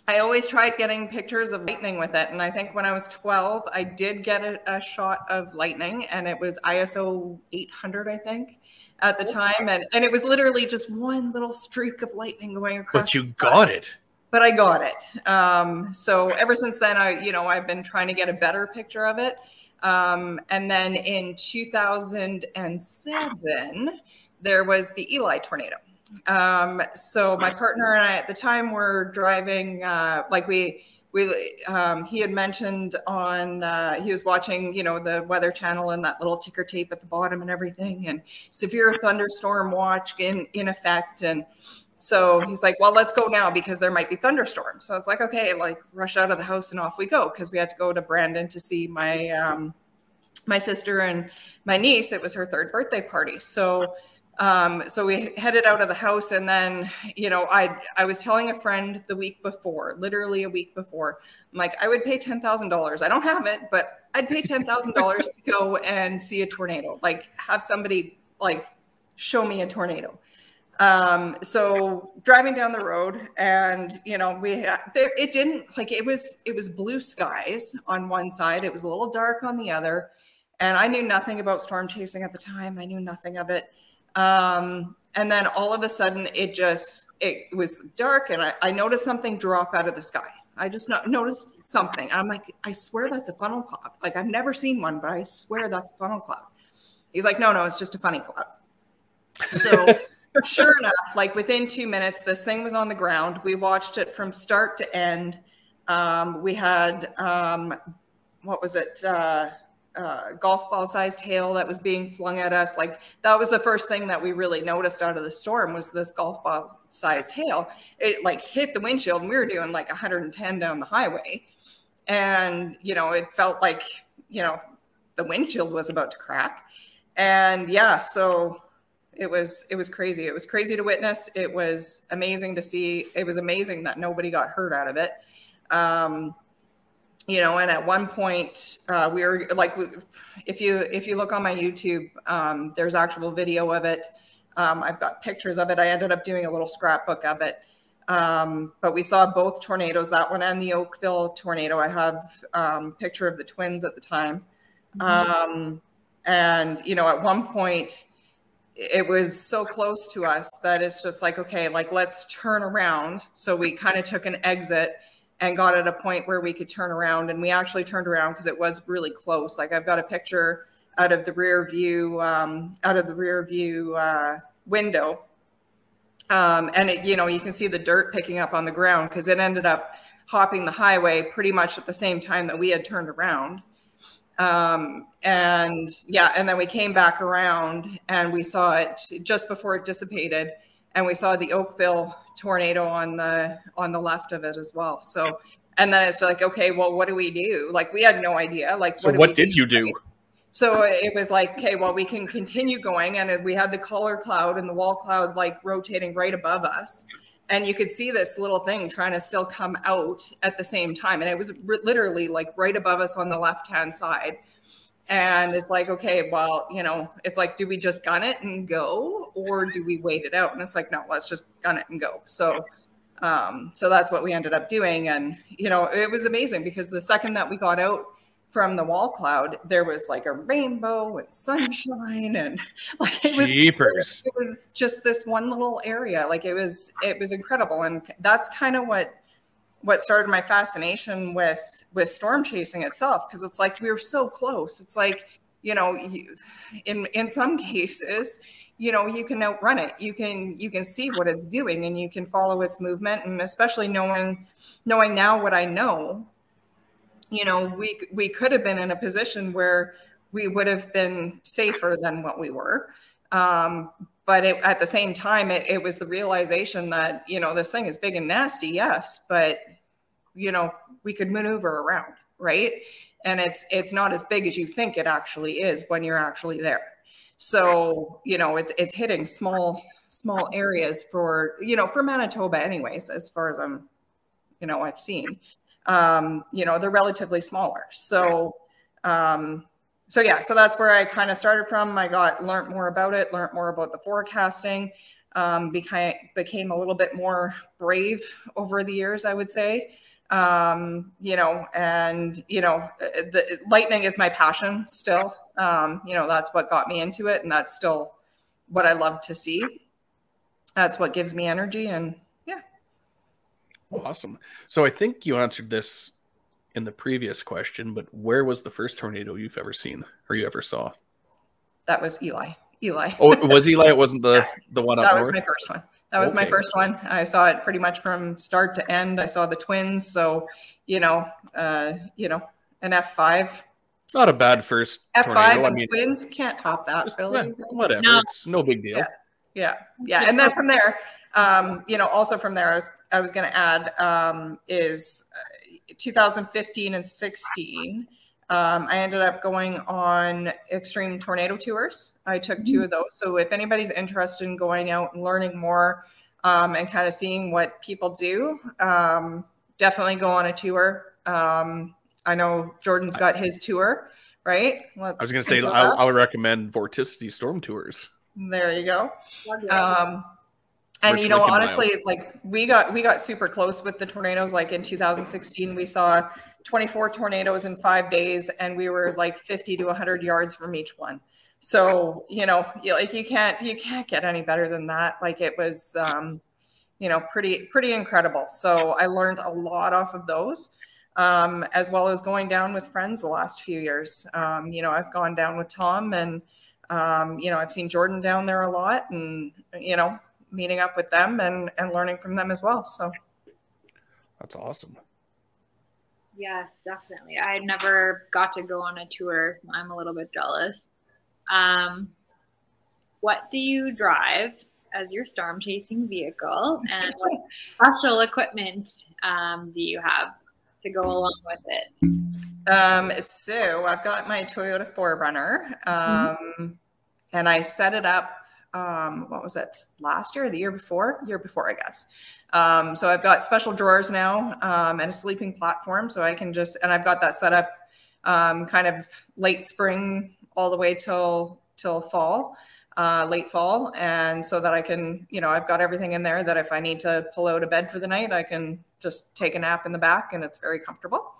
I always tried getting pictures of lightning with it. And I think when I was 12, I did get a shot of lightning, and it was ISO 800, I think, at the time. And it was literally just one little streak of lightning going across.
But you got it.
But I got it. So ever since then, I've been trying to get a better picture of it. And then in 2007, there was the Eli tornado. So my partner and I at the time were driving, he had mentioned on, he was watching, the Weather Channel and that little ticker tape at the bottom and everything, and severe thunderstorm watch in effect. And so he's like, well, let's go now because there might be thunderstorms. So it's like, okay, like rush out of the house and off we go, because we had to go to Brandon to see my sister and my niece. It was her 3rd birthday party. So So we headed out of the house, and then, you know, I was telling a friend the week before, literally a week before, I'm like, I would pay $10,000. I don't have it, but I'd pay $10,000 to go and see a tornado, like have somebody like show me a tornado. So driving down the road, and, you know, it didn't, like, it was blue skies on one side. It was a little dark on the other. And I knew nothing about storm chasing at the time. I knew nothing of it. And then all of a sudden it was dark, and I noticed something drop out of the sky. I just noticed something. I'm like, I swear that's a funnel cloud. Like, I've never seen one, but I swear that's a funnel cloud. He's like, no, it's just a funny cloud. So sure enough, like within 2 minutes, this thing was on the ground. We watched it from start to end. We had, what was it? Golf ball sized hail that was being flung at us. Like, that was the first thing that we really noticed out of the storm, was this golf ball sized hail. It like hit the windshield, and we were doing like 110 down the highway. And, you know, it felt like, you know, the windshield was about to crack. And yeah, so it was crazy. It was crazy to witness. It was amazing to see. It was amazing that nobody got hurt out of it. You know, and at one point we were like, if you look on my YouTube, there's actual video of it. I've got pictures of it. I ended up doing a little scrapbook of it. But we saw both tornadoes, that one and the Oakville tornado. I have a picture of the twins at the time. And, you know, at one point it was so close to us that it's just like, okay, like, let's turn around. So we kind of took an exit and got at a point where we could turn around, and we actually turned around because it was really close. Like, I've got a picture out of the rear view, window. And it, you know, you can see the dirt picking up on the ground because it ended up hopping the highway pretty much at the same time that we had turned around. And yeah, and then we came back around and we saw it just before it dissipated, and we saw the Oakville tornado on the left of it as well. So, and then it's like, okay, well, what do we do? Like, we had no idea. Like,
so what did you do?
So it was like, okay, well, we can continue going. And we had the collar cloud and the wall cloud like rotating right above us. And you could see this little thing trying to still come out at the same time. And it was literally like right above us on the left-hand side. And it's like, okay, well, you know, it's like, do we just gun it and go, or do we wait it out? And it's like, no, let's just gun it and go. So, so that's what we ended up doing. And, you know, it was amazing because the second that we got out from the wall cloud, there was like a rainbow and sunshine, and like it was just this one little area. Like, it was incredible. And that's kind of what started my fascination with storm chasing itself, because it's like we were so close. It's like, you know, in some cases, you know, you can outrun it. You can see what it's doing, and you can follow its movement. And especially knowing now what I know, you know, we could have been in a position where we would have been safer than what we were. But at the same time, it was the realization that, you know, this thing is big and nasty, yes, but, you know, we could maneuver around, right? And it's not as big as you think it actually is when you're actually there. So, you know, it's hitting small areas for, you know, for Manitoba anyways, as far as I've seen. You know, they're relatively smaller. So, so yeah, so that's where I kind of started from. I learned more about it, learned more about the forecasting, became a little bit more brave over the years, I would say. You know, and, you know, the lightning is my passion still. You know, that's what got me into it, and that's still what I love to see. That's what gives me energy, and yeah.
Awesome. So I think you answered this in the previous question, but where was the first tornado you've ever seen or you ever saw?
That was Eli.
Oh, it was Eli? It wasn't the one up north?
That was my first one. That was my first one. I saw it pretty much from start to end. I saw the twins. So, you know, an Ep.5.
Not a bad first
Ep.5
tornado.
and twins can't top that, really.
Whatever.
No.
It's no big deal.
Yeah. And then from there, you know, also from there, I was going to add is 2015 and 16. I ended up going on extreme tornado tours. I took 2 of those. So if anybody's interested in going out and learning more and kind of seeing what people do, definitely go on a tour. I know Jordan's got his tour, right?
I was going to say, I'll recommend Vorticity Storm Tours.
There you go. And, you know, honestly, like we got super close with the tornadoes. Like in 2016, we saw 24 tornadoes in 5 days, and we were like 50 to 100 yards from each one. So, you know, like you can't get any better than that. Like it was, you know, pretty incredible. So I learned a lot off of those, as well as going down with friends the last few years. You know, I've gone down with Tom, and, you know, I've seen Jordan down there a lot, and, you know, meeting up with them and learning from them as well. So
that's awesome.
Yes, definitely. I never got to go on a tour. I'm a little bit jealous. What do you drive as your storm chasing vehicle, and what special equipment do you have to go along with it?
So I've got my Toyota 4Runner, and I set it up, what was it, last year or the year before? Year before, I guess. So I've got special drawers now, and a sleeping platform, so I can just, and I've got that set up kind of late spring all the way till fall, late fall. And so that I can, you know, I've got everything in there that if I need to pull out of bed for the night, I can just take a nap in the back, and it's very comfortable.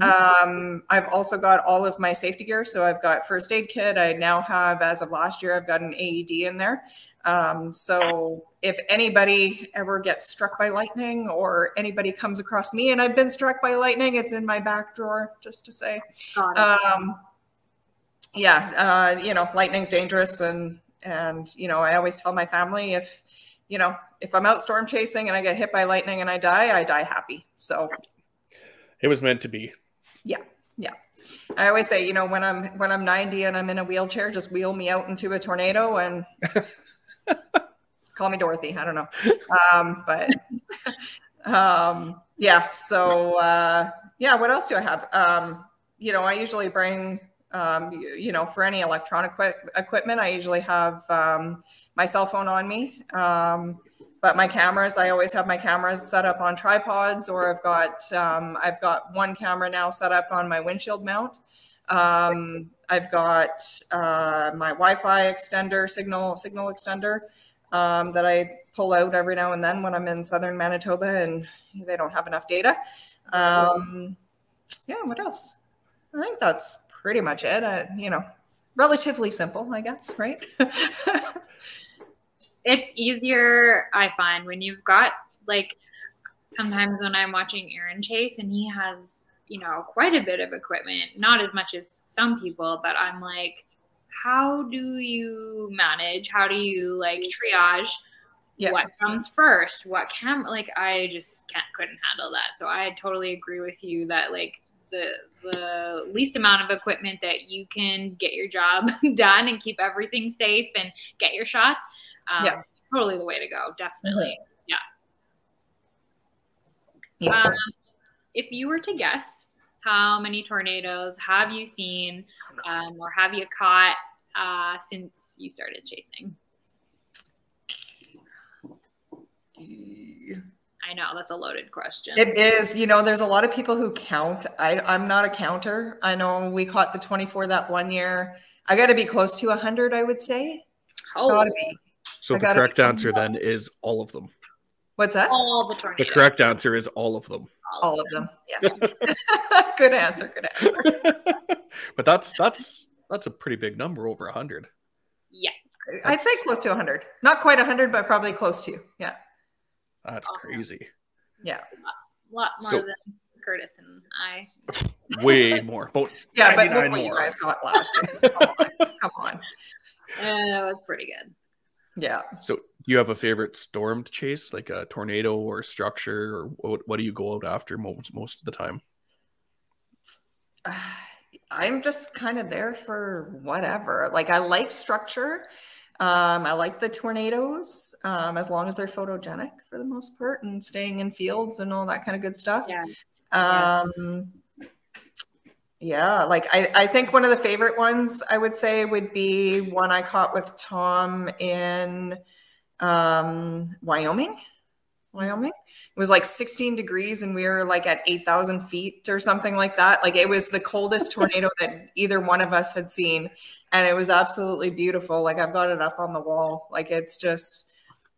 I've also got all of my safety gear. So I've got first aid kit. I now have, as of last year, I've got an AED in there. So if anybody ever gets struck by lightning, or anybody comes across me and I've been struck by lightning, it's in my back drawer, just to say. Yeah, you know, lightning's dangerous, and you know, I always tell my family, if you know, if I'm out storm chasing and I get hit by lightning and I die happy. So
it was meant to be.
Yeah. I always say, you know, when I'm 90 and I'm in a wheelchair, just wheel me out into a tornado and call me Dorothy. I don't know. Yeah. So yeah. What else do I have? You know, I usually bring, you know, for any electronic equipment, I usually have my cell phone on me. But my cameras, I always have my cameras set up on tripods, or I've got one camera now set up on my windshield mount. I've got my Wi-Fi extender, signal extender, that I pull out every now and then when I'm in southern Manitoba and they don't have enough data. Yeah, what else? I think that's pretty much it. You know, relatively simple, I guess, right?
It's easier, I find, when you've got, like, sometimes when I'm watching Aaron chase and he has, you know, quite a bit of equipment, not as much as some people, but I'm like, how do you manage? How do you, like, triage what comes first? What camera? Like, I just couldn't handle that. So I totally agree with you that, like, the least amount of equipment that you can get your job done and keep everything safe and get your shots, totally the way to go. Definitely. Yeah. If you were to guess, how many tornadoes have you seen, or have you caught since you started chasing? I know that's a loaded question.
It is. You know, there's a lot of people who count. I'm not a counter. I know we caught the 24 that one year. I got to be close to 100, I would say. Gotta be.
So the correct answer then is all of them.
What's that?
All the tornadoes.
The correct answer is all of them.
All of them. Yeah. Good answer. Good answer.
But that's a pretty big number, over 100.
Yeah.
I'd say close to 100. Not quite 100, but probably close to. Yeah.
That's crazy.
Yeah.
A lot more than Curtis and I.
Way more. But
yeah, but look what you guys got last year. Come on.
That was pretty good.
Yeah.
So do you have a favorite storm to chase, like a tornado or a structure, or what do you go out after most of the time?
I'm just kind of there for whatever. Like, I like structure. I like the tornadoes, as long as they're photogenic for the most part and staying in fields and all that kind of good stuff.
Yeah.
Yeah, like I think one of the favorite ones I would say would be one I caught with Tom in Wyoming. It was like 16 degrees and we were like at 8,000 feet or something like that. Like it was the coldest tornado that either one of us had seen. And it was absolutely beautiful. Like I've got it up on the wall. Like it's just,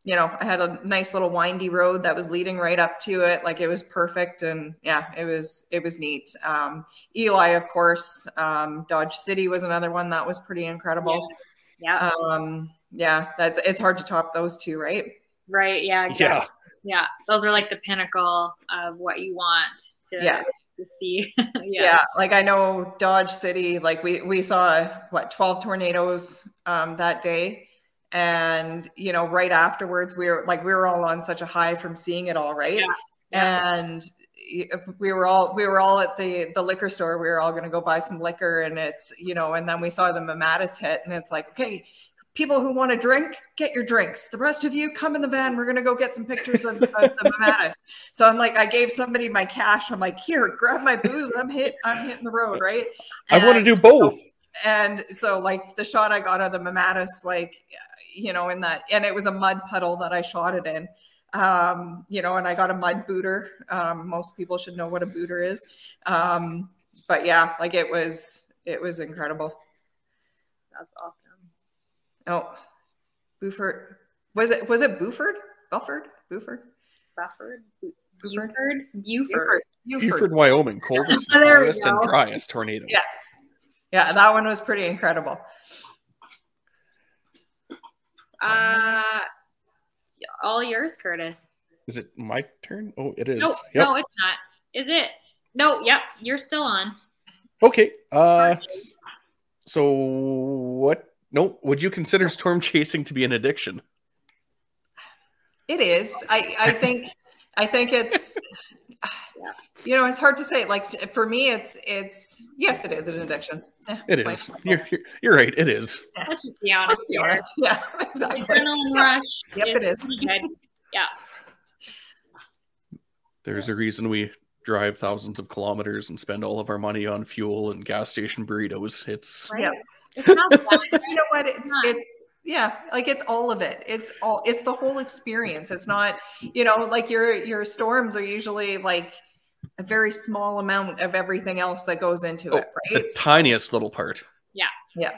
you know, I had a nice little windy road that was leading right up to it. Like it was perfect. And yeah, it was neat. Eli, of course, Dodge City was another one that was pretty incredible.
Yeah.
Yeah, it's hard to top those two, right?
Right. Yeah. Exactly. Yeah. Those are like the pinnacle of what you want to see.
Yeah. Like I know Dodge City, like we saw 12 tornadoes that day. And, you know, right afterwards, we were all on such a high from seeing it all, right? Yeah. And we were all at the liquor store. We were all going to go buy some liquor, and it's, you know, and then we saw the Mamatis hit, and it's like, okay, people who want to drink, get your drinks. The rest of you, come in the van. We're going to go get some pictures of the Mamatis. So I'm like, I gave somebody my cash. I'm like, here, grab my booze. I'm hitting the road, right? And
I want to do both.
And so like the shot I got of the Mamatis, like, you know, and it was a mud puddle that I shot it in, you know, and I got a mud booter. Most people should know what a booter is. But yeah, like it was incredible.
That's awesome.
Oh, Buford. Was it Buford?
Buford, Wyoming. Coldest, hottest, and driest tornado.
Yeah. Yeah, that one was pretty incredible.
All yours, Curtis.
Is it my turn? Oh, it is.
No, no, it's not. Is it? No, yep, you're still on.
Okay. So what? No, would you consider storm chasing to be an addiction?
It is. I think it's. You know, it's hard to say. Like for me, it's yes, it is an addiction.
It is. You're right. It is.
Let's just be honest.
Yeah, exactly.
Adrenaline rush.
Yep, it is.
Good. Yeah.
There's a reason we drive thousands of kilometers and spend all of our money on fuel and gas station burritos. It's
right.
It's not that.
You know what? It's yeah, like it's all of it. It's the whole experience. It's not, you know, like your storms are usually like a very small amount of everything else that goes into it, right?
The tiniest little part.
Yeah.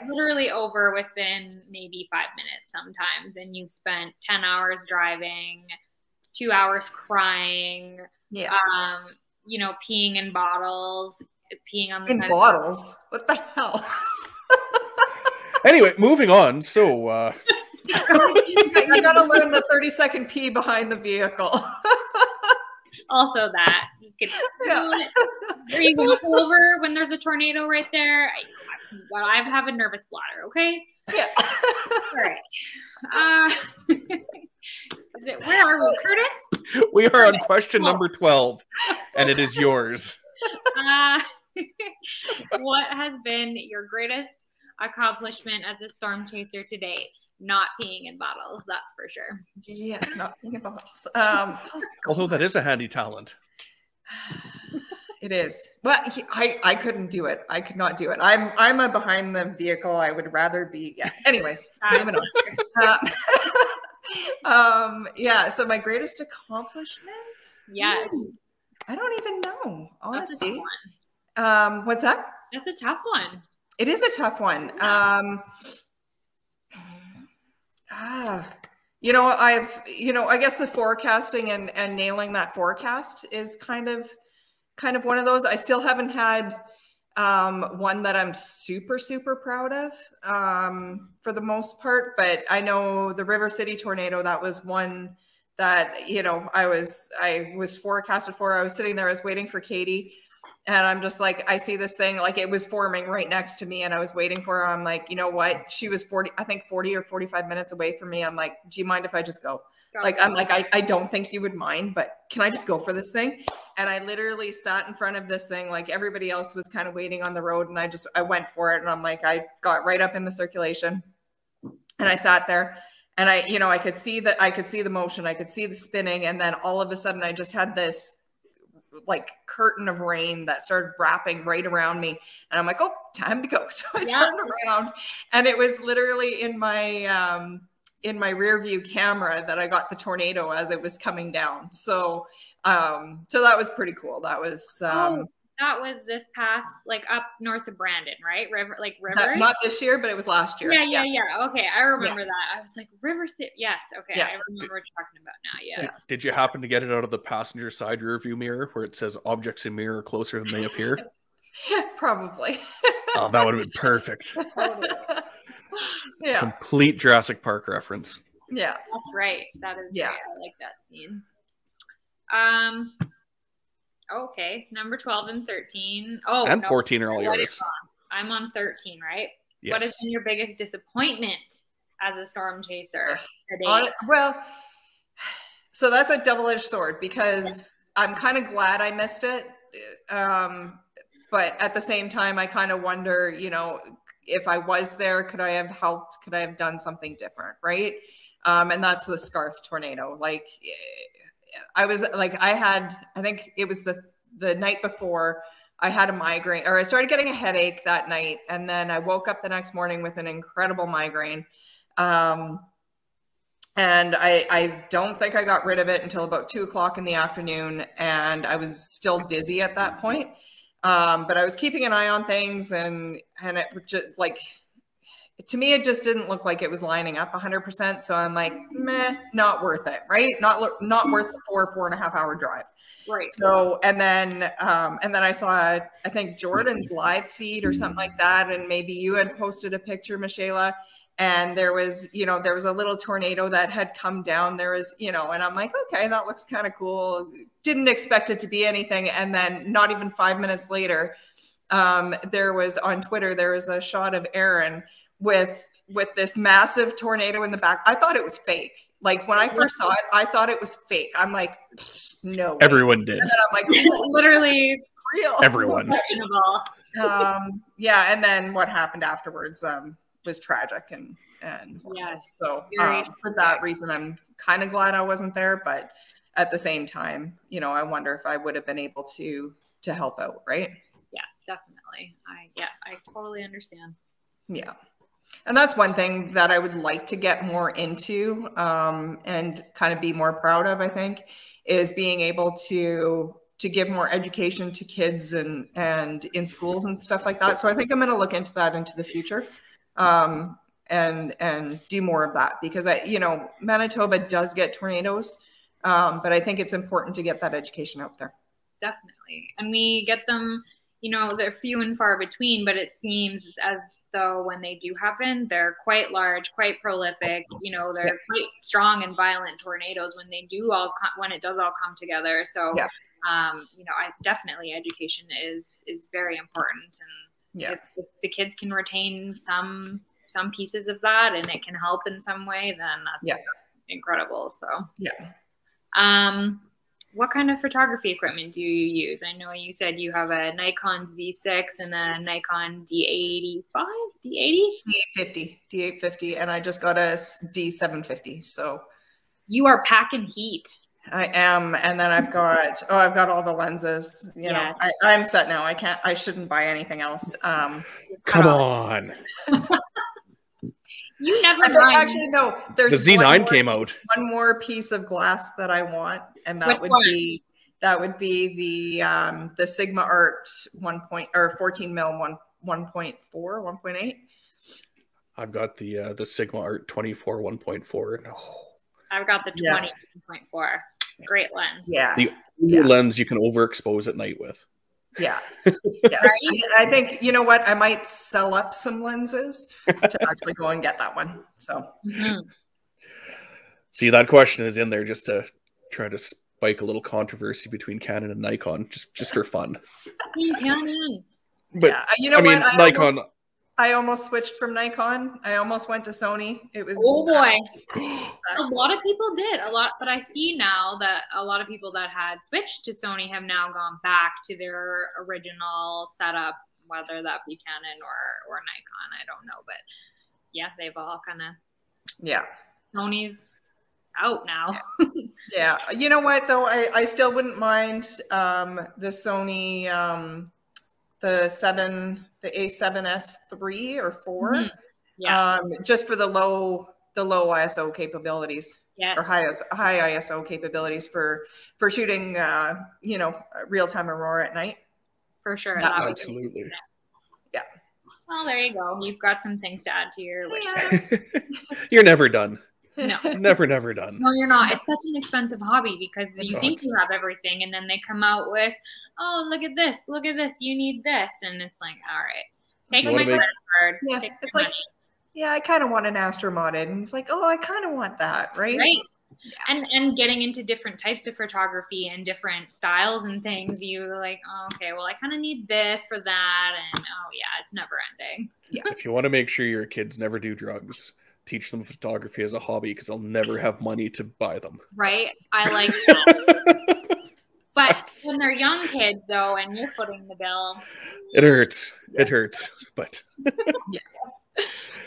Literally over within maybe 5 minutes sometimes. And you've spent 10 hours driving, 2 hours crying, you know, peeing in bottles, peeing on the
bottles. What the hell?
Anyway, moving on. So
you gotta learn the 30-second pee behind the vehicle.
Also that. You could Are you going to pull over when there's a tornado right there? I have a nervous bladder, okay?
Yeah.
All right. Where are we, Curtis?
We are on question number 12, and it is yours.
What has been your greatest accomplishment as a storm chaser to date? Not peeing in bottles, that's for sure.
Yes, not peeing in bottles.
Although that is a handy talent.
It is. But I couldn't do it. I could not do it. I'm a behind the vehicle. I would rather be. Yeah. Anyways, moving on. Yeah. So my greatest accomplishment.
Yes.
I don't even know. Honestly.
That's
what's that?
That's a tough one.
It is a tough one. You know, I guess the forecasting and nailing that forecast is kind of one of those. I still haven't had one that I'm super, super proud of for the most part, but I know the River City tornado, that was one that, you know, I was forecasted for. I was sitting there, I was waiting for Katie, and I'm just like, I see this thing, like it was forming right next to me, and I was waiting for her. I'm like, you know what? She was 40 or 45 minutes away from me. I'm like, do you mind if I just go? I'm like, I don't think you would mind, but can I just go for this thing? And I literally sat in front of this thing, like everybody else was kind of waiting on the road, and I went for it. And I'm like, I got right up in the circulation, and I sat there, and I could see the motion, I could see the spinning, and then all of a sudden I just had this like curtain of rain that started wrapping right around me. And I'm like, oh, time to go. So I turned around, and it was literally in my rear view camera that I got the tornado as it was coming down. So, so that was pretty cool. That was,
that was this past, like up north of Brandon, right? Rivers?
Not this year, but it was last year.
Yeah. Okay, I remember that. I was like, River City. Yes, okay, I remember what we're talking about now. Yes.
Did you happen to get it out of the passenger side rear view mirror where it says objects in mirror closer than they appear?
Probably.
Oh, that would have been perfect.
Yeah.
Complete Jurassic Park reference.
Yeah.
That's right. That is
yeah.
Great. I like that scene. Okay, number 12 and 13. Oh,
and 14 are all yours.
I'm on 13, right?
Yes.
What has been your biggest disappointment as a storm chaser today?
Well, so that's a double-edged sword because I'm kind of glad I missed it. But at the same time, I kind of wonder, you know, if I was there, could I have helped? Could I have done something different? Right. And that's the Scarth tornado. Like, I was like, I think it was the night before I had a migraine, or I started getting a headache that night. And then I woke up the next morning with an incredible migraine. And I don't think I got rid of it until about 2 o'clock in the afternoon. And I was still dizzy at that point. But I was keeping an eye on things, and it just like, to me, it just didn't look like it was lining up 100%. So I'm like, meh, not worth it, right? Not worth the 4.5 hour drive.
Right.
So, and then I saw, I think Jordan's live feed or something like that. And maybe you had posted a picture, Michaela, and there was a little tornado that had come down. There was, and I'm like, okay, that looks kind of cool. Didn't expect it to be anything. And then not even 5 minutes later, there was on Twitter, there was a shot of Aaron with this massive tornado in the back. I thought it was fake. Like when I first saw it, I thought it was fake. I'm like, no way.
Everyone did.
And then I'm like,
literally
real.
Everyone.
Questionable.
Yeah. And then what happened afterwards was tragic. And
yeah,
so for that reason, I'm kind of glad I wasn't there. But at the same time, I wonder if I would have been able to help out. Right.
Yeah, definitely. I totally understand.
Yeah. And that's one thing that I would like to get more into and kind of be more proud of, I think, is being able to give more education to kids and in schools and stuff like that. So I think I'm going to look into that into the future and do more of that because Manitoba does get tornadoes, but I think it's important to get that education out there.
Definitely. And we get them, they're few and far between, but it seems as though when they do happen, they're quite large, quite prolific. They're quite strong and violent tornadoes when when it does all come together. So, I definitely education is very important, and if the kids can retain some pieces of that and it can help in some way, then that's incredible. So, what kind of photography equipment do you use? I know you said you have a Nikon Z6 and a Nikon D85, D80?
D850, and I just got a D750. So
you are packing heat.
I am, and then I've got all the lenses. I'm set now. I shouldn't buy anything else.
Come on.
You never
actually no. There's
the Z9 came out.
One more piece of glass that I want, and that would be the Sigma Art 14 mil 1.4 1.8.
I've got the Sigma Art 24 1.4.
I've got the 20 1.4. Great lens.
Yeah.
The only lens you can overexpose at night with.
Yeah. Right? I think, you know what? I might sell up some lenses to actually go and get that one. So,
See, that question is in there just to try to spike a little controversy between Canon and Nikon, just for fun.
Canon.
But Nikon.
I almost switched from Nikon. I almost went to Sony. It was
a lot of people did but I see now that a lot of people that had switched to Sony have now gone back to their original setup, whether that be Canon or Nikon. I don't know, but they've all kind of Sony's out now.
Yeah. You know what, though? I still wouldn't mind the Sony, the A7S 3 or 4.
Mhm. Yeah.
Just for the low ISO capabilities.
Yes.
Or high ISO capabilities for shooting, real-time Aurora at night.
For sure.
Yeah,
That would be-
Absolutely.
Yeah.
Well, there you go. You've got some things to add to your wish list.
You're never done.
No.
Never done.
No, you're not. It's such an expensive hobby because you
Oh,
think you have everything, and then they come out with, oh, look at this, you need this, and it's like, all right, take
You
my
wanna make-
credit card.
Yeah,
take
it's
your
like, yeah, I kind of want an Astro modded, and it's like, oh, I kind of want that, right?
money. Right.
Yeah.
And getting into different types of photography and different styles and things, you're like, oh, okay, well, I kind of need this for that, and oh yeah, it's never ending.
If you want to make sure your kids never do drugs, teach them photography as a hobby because they'll never have money to buy them.
Right? I like that. But when they're young kids, though, and you're footing the bill.
It hurts. It hurts. But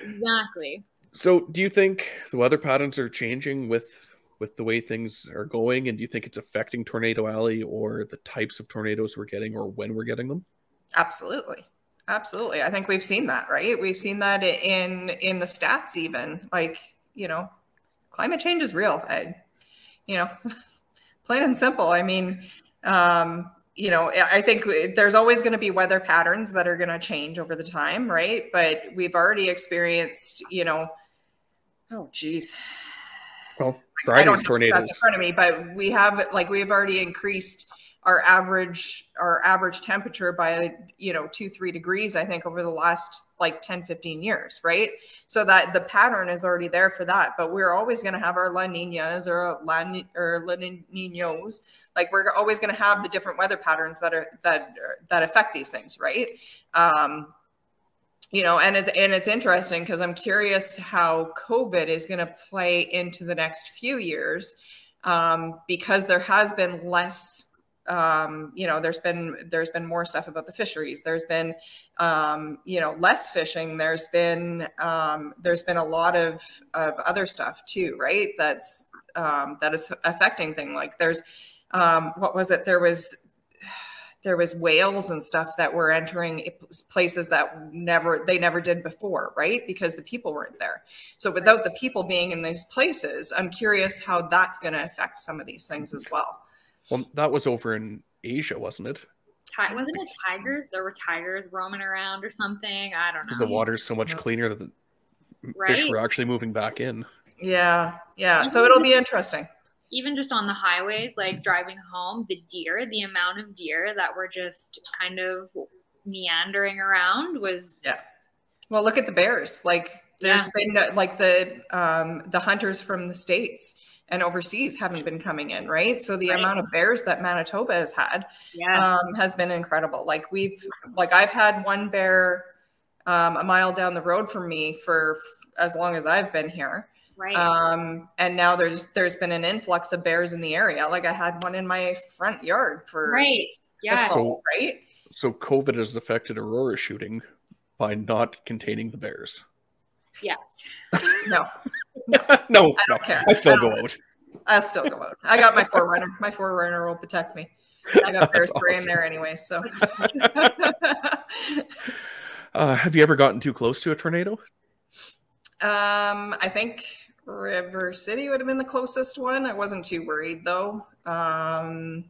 Exactly.
so do you think the weather patterns are changing with the way things are going? And do you think it's affecting Tornado Alley or the types of tornadoes we're getting or when we're getting them?
Absolutely. Absolutely. I think we've seen that, right? We've seen that in the stats even. Like, climate change is real. Plain and simple. I mean, I think there's always going to be weather patterns that are going to change over the time, right? But we've already experienced, oh, geez.
Well,
I don't
Friday's
have
tornadoes.
stats in front of me, but we've already increased our average temperature by 2-3 degrees, I think, over the last 10-15 years, right? So that the pattern is already there for that, but we're always going to have our La Niñas or La Niños. Like, we're always going to have the different weather patterns that affect these things, right? And it's interesting because I'm curious how COVID is going to play into the next few years, because there has been less. There's been more stuff about the fisheries. There's been, less fishing. There's been a lot of other stuff too, right? That is affecting things. Like there's, what was it? There was whales and stuff that were entering places that they never did before, right? Because the people weren't there. So without the people being in these places, I'm curious how that's going to affect some of these things as well.
Well, that was over in Asia, wasn't it?
Wasn't it tigers? There were tigers roaming around or something. I don't know.
Because the water's so much cleaner that the fish were actually moving back in.
Yeah. So it'll be interesting.
Even just on the highways, like driving home, the amount of deer that were just kind of meandering around was.
Yeah. Well, look at the bears. Like there's been the hunters from the States and overseas haven't been coming in, right? So the amount of bears that Manitoba has had has been incredible. Like I've had one bear a mile down the road from me for as long as I've been here.
Right.
And now there's been an influx of bears in the area. Like I had one in my front yard for
right. Yeah.
So COVID has affected Aurora shooting by not containing the bears.
Yes.
No.
No.
I don't care.
I still go out.
I'll still go out. I got my Forerunner. My Forerunner will protect me. I got bear spray in there anyway, so.
Have you ever gotten too close to a tornado?
I think River City would have been the closest one. I wasn't too worried though. I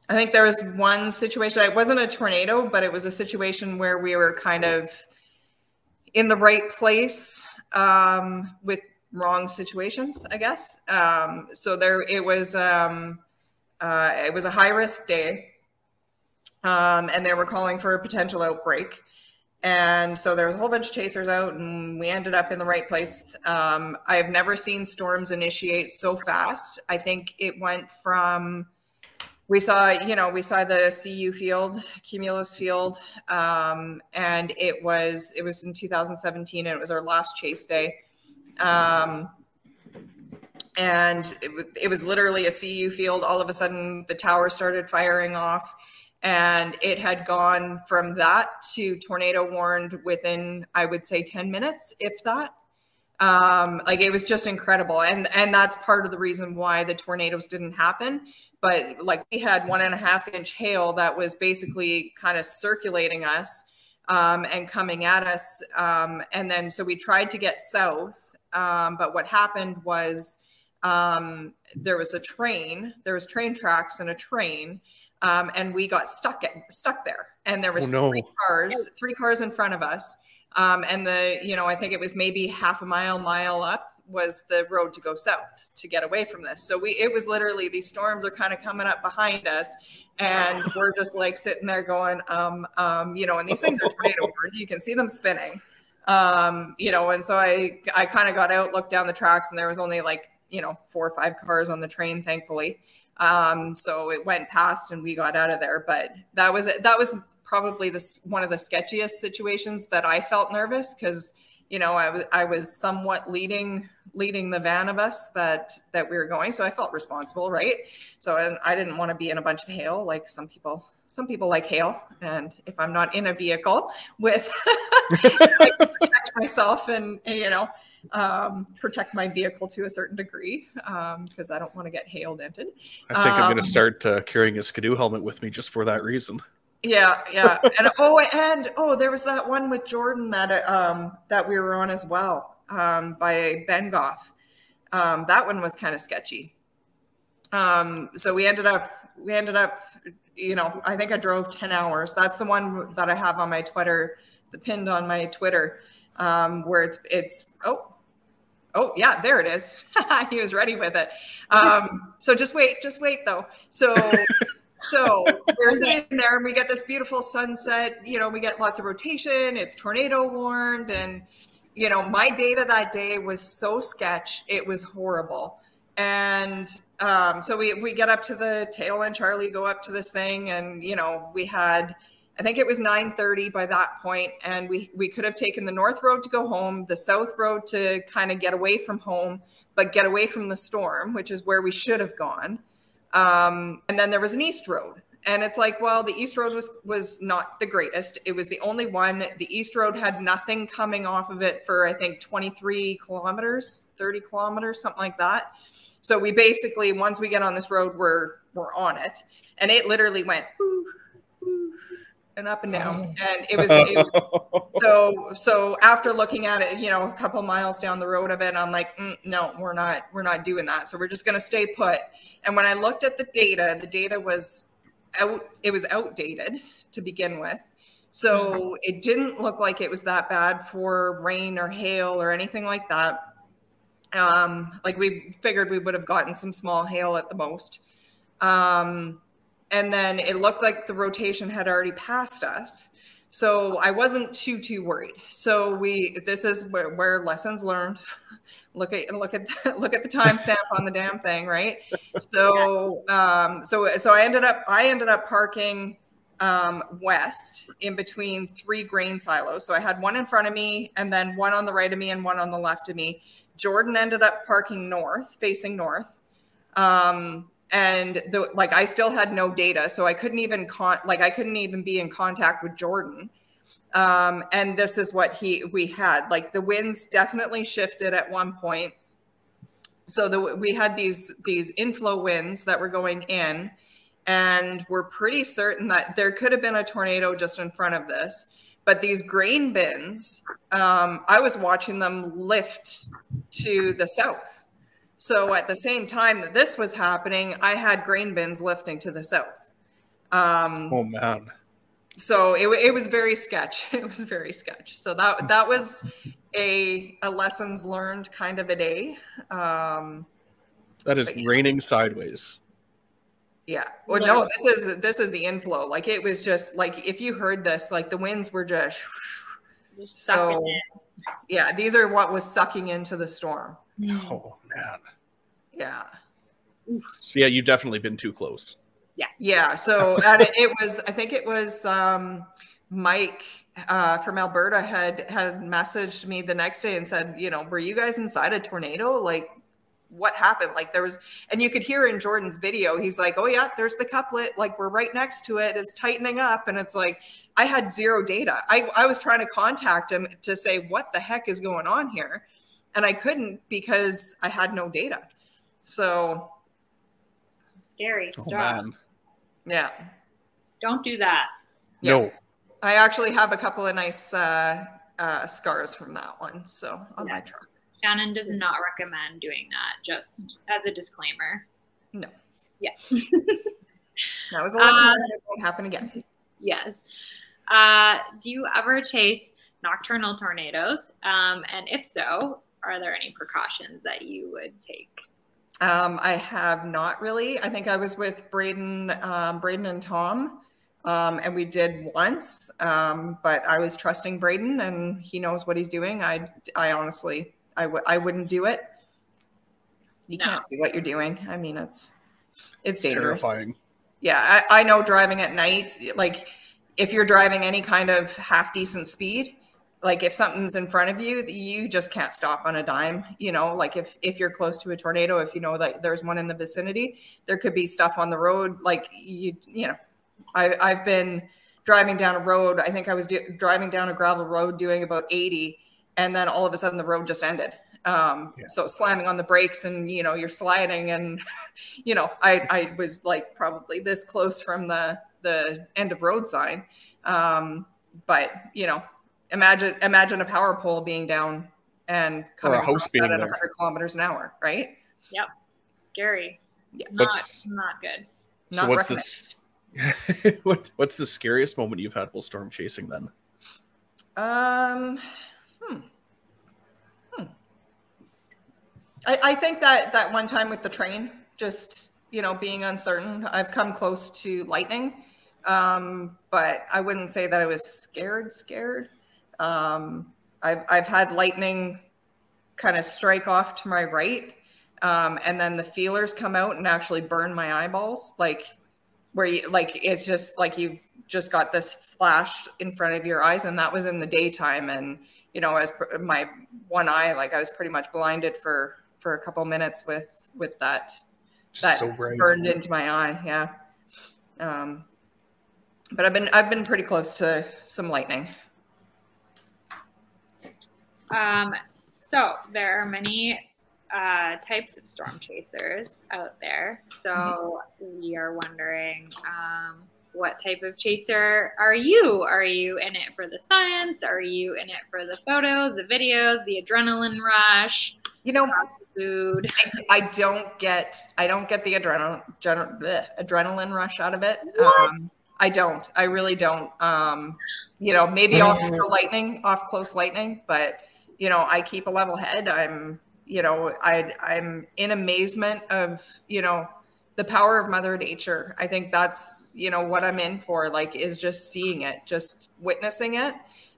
think there was one situation. It wasn't a tornado, but it was a situation where we were kind of in the right place with wrong situations, I guess. So it was a high risk day, and they were calling for a potential outbreak. And so there was a whole bunch of chasers out, and we ended up in the right place. I've never seen storms initiate so fast. I think it went from. We saw the CU field, Cumulus field, and it was in 2017, and it was our last chase day. And it was literally a CU field. All of a sudden, the tower started firing off, and it had gone from that to tornado warned within, I would say, 10 minutes, if that. Like it was just incredible. And that's part of the reason why the tornadoes didn't happen. But like we had 1.5 inch hail that was basically kind of circulating us and coming at us. And then, so we tried to get south. But what happened was there was train tracks and a train. And we got stuck there. And there was three cars in front of us. And I think it was maybe half a mile up was the road to go south to get away from this. So it was literally, these storms are kind of coming up behind us and we're just like sitting there going, and these things are tornado warned, you can see them spinning, and so I kind of got out, looked down the tracks, and there was only like, 4 or 5 cars on the train, thankfully. So it went past and we got out of there, but that was probably one of the sketchiest situations that I felt nervous because, I was somewhat leading the van of us that we were going. So I felt responsible, right? So I didn't want to be in a bunch of hail like some people like hail. And if I'm not in a vehicle with, I can protect myself and, protect my vehicle to a certain degree because I don't want to get hail dented.
I think I'm going to start carrying a Skidoo helmet with me just for that reason.
Yeah. And there was that one with Jordan that we were on as well, by Ben Goff. That one was kind of sketchy. So we ended up, I think I drove 10 hours. That's the one that I have on my Twitter, pinned on my Twitter, where it's yeah, there it is. He was ready with it. So just wait though. So we're sitting there and we get this beautiful sunset, we get lots of rotation, it's tornado warned. And, my data that day was so sketch, it was horrible. And so we get up to the tail and Charlie go up to this thing and, we had, I think it was 9:30 by that point, and we could have taken the north road to go home, the south road to kind of get away from home, but get away from the storm, which is where we should have gone. And then there was an east road, and it's like, well, the east road was not the greatest. It was the only one. The east road had nothing coming off of it for, I think, 23 kilometers, 30 kilometers, something like that. So we basically, once we get on this road, we're on it, and it literally went boo, boo, and up and down. And it was so after looking at it, a couple miles down the road of it, I'm like, no, we're not doing that. So we're just going to stay put. And when I looked at the data was outdated to begin with. So it didn't look like it was that bad for rain or hail or anything like that. Like we figured we would have gotten some small hail at the most. And then it looked like the rotation had already passed us. So I wasn't too worried. So this is where lessons learned. Look at the timestamp on the damn thing, right? So so I ended up parking west in between 3 grain silos. So I had one in front of me, and then one on the right of me, and one on the left of me. Jordan ended up parking north, facing north. And I still had no data, so I couldn't even be in contact with Jordan. And this is what we had. Like the winds definitely shifted at one point. So we had these inflow winds that were going in, and we're pretty certain that there could have been a tornado just in front of this. But these grain bins, I was watching them lift to the south. So at the same time that this was happening, I had grain bins lifting to the south.
Oh man!
So it was very sketch. It was very sketch. So that was a lessons learned kind of a day.
That is raining sideways.
Yeah. Well, no, this is the inflow. Like it was just like, if you heard this, like the winds were just so. Yeah, these are what was sucking into the storm.
Oh man.
Yeah.
So yeah, you've definitely been too close.
Yeah. So it was, I think it was Mike from Alberta had messaged me the next day and said, were you guys inside a tornado? Like, what happened? Like there was, and you could hear in Jordan's video, he's like, oh yeah, there's the couplet. Like we're right next to it. It's tightening up. And it's like, I had zero data. I was trying to contact him to say, what the heck is going on here? and I couldn't because I had no data. So
scary
Oh,
stuff.
man.
yeah.
Don't do that.
Yeah.
No.
I actually have a couple of nice scars from that one. So on my truck.
Shannon does not recommend doing that, just as a disclaimer.
No.
Yeah.
That was a lesson that it won't happen again.
Yes. Do you ever chase nocturnal tornadoes? And if so, are there any precautions that you would take?
I have not really. I think I was with Braden and Tom, and we did once, but I was trusting Braden, and he knows what he's doing. I honestly, I wouldn't do it. You can't see what you're doing. I mean, it's dangerous.
Terrifying.
Yeah, I know driving at night, like if you're driving any kind of half decent speed, like if something's in front of you, you just can't stop on a dime. You know, like if you're close to a tornado, if you know that there's one in the vicinity, there could be stuff on the road. Like you know, I've been driving down a road. I think I was driving down a gravel road doing about 80, and then all of a sudden the road just ended. So slamming on the brakes, and you know, you're sliding, and you know, I was like probably this close from the end of road sign. But you know, imagine a power pole being down and coming across that at 100 kilometers an hour, right?
Yep. Scary.
Yeah.
Not good.
So what's the scariest moment you've had while storm chasing then?
I think that one time with the train, just, you know, being uncertain. I've come close to lightning, but I wouldn't say that I was scared. I've had lightning kind of strike off to my right, and then the feelers come out and actually burn my eyeballs, like where you, like, it's just like you've just got this flash in front of your eyes, and that was in the daytime. And you know, as my one eye, like I was pretty much blinded for a couple minutes with that
So
burned into my eye. Yeah. But I've been pretty close to some lightning.
So there are many types of storm chasers out there. So we are wondering, what type of chaser are you? Are you in it for the science? Are you in it for the photos, the videos, the adrenaline rush?
You know,
food.
I don't get the adrenaline rush out of it. I don't. I really don't. You know, maybe off close lightning, but you know, I keep a level head. I'm in amazement of, you know, the power of Mother Nature. I think that's, you know, what I'm in for, like, is just seeing it, just witnessing it.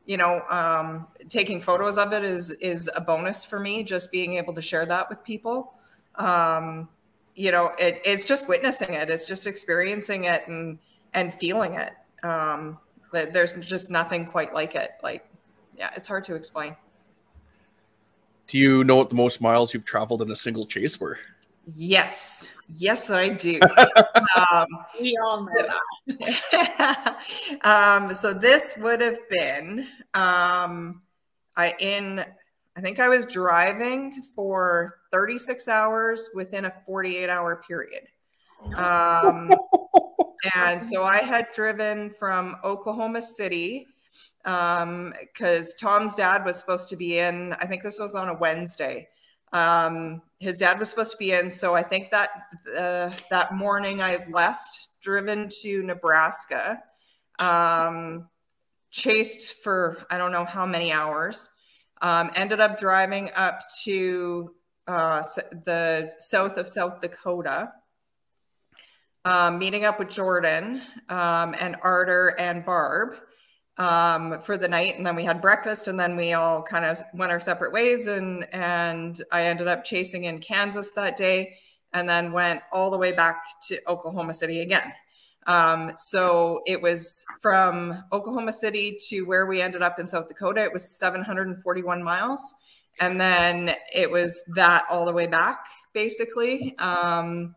You know, taking photos of it is a bonus for me, just being able to share that with people. You know, it's just witnessing it. It's just experiencing it and feeling it. There's just nothing quite like it. Like, yeah, it's hard to explain.
Do you know what the most miles you've traveled in a single chase were?
Yes, I do.
We all know that.
So this would have been, I think I was driving for 36 hours within a 48-hour period. And so I had driven from Oklahoma City, because Tom's dad was supposed to be in, I think this was on a Wednesday. His dad was supposed to be in. So I think that morning I left, driven to Nebraska, chased for, I don't know how many hours, ended up driving up to the south of South Dakota, meeting up with Jordan and Arter and Barb for the night, and then we had breakfast, and then we all kind of went our separate ways, and I ended up chasing in Kansas that day, and then went all the way back to Oklahoma City again. So it was from Oklahoma City to where we ended up in South Dakota. It was 741 miles, and then it was that all the way back, basically. Yeah,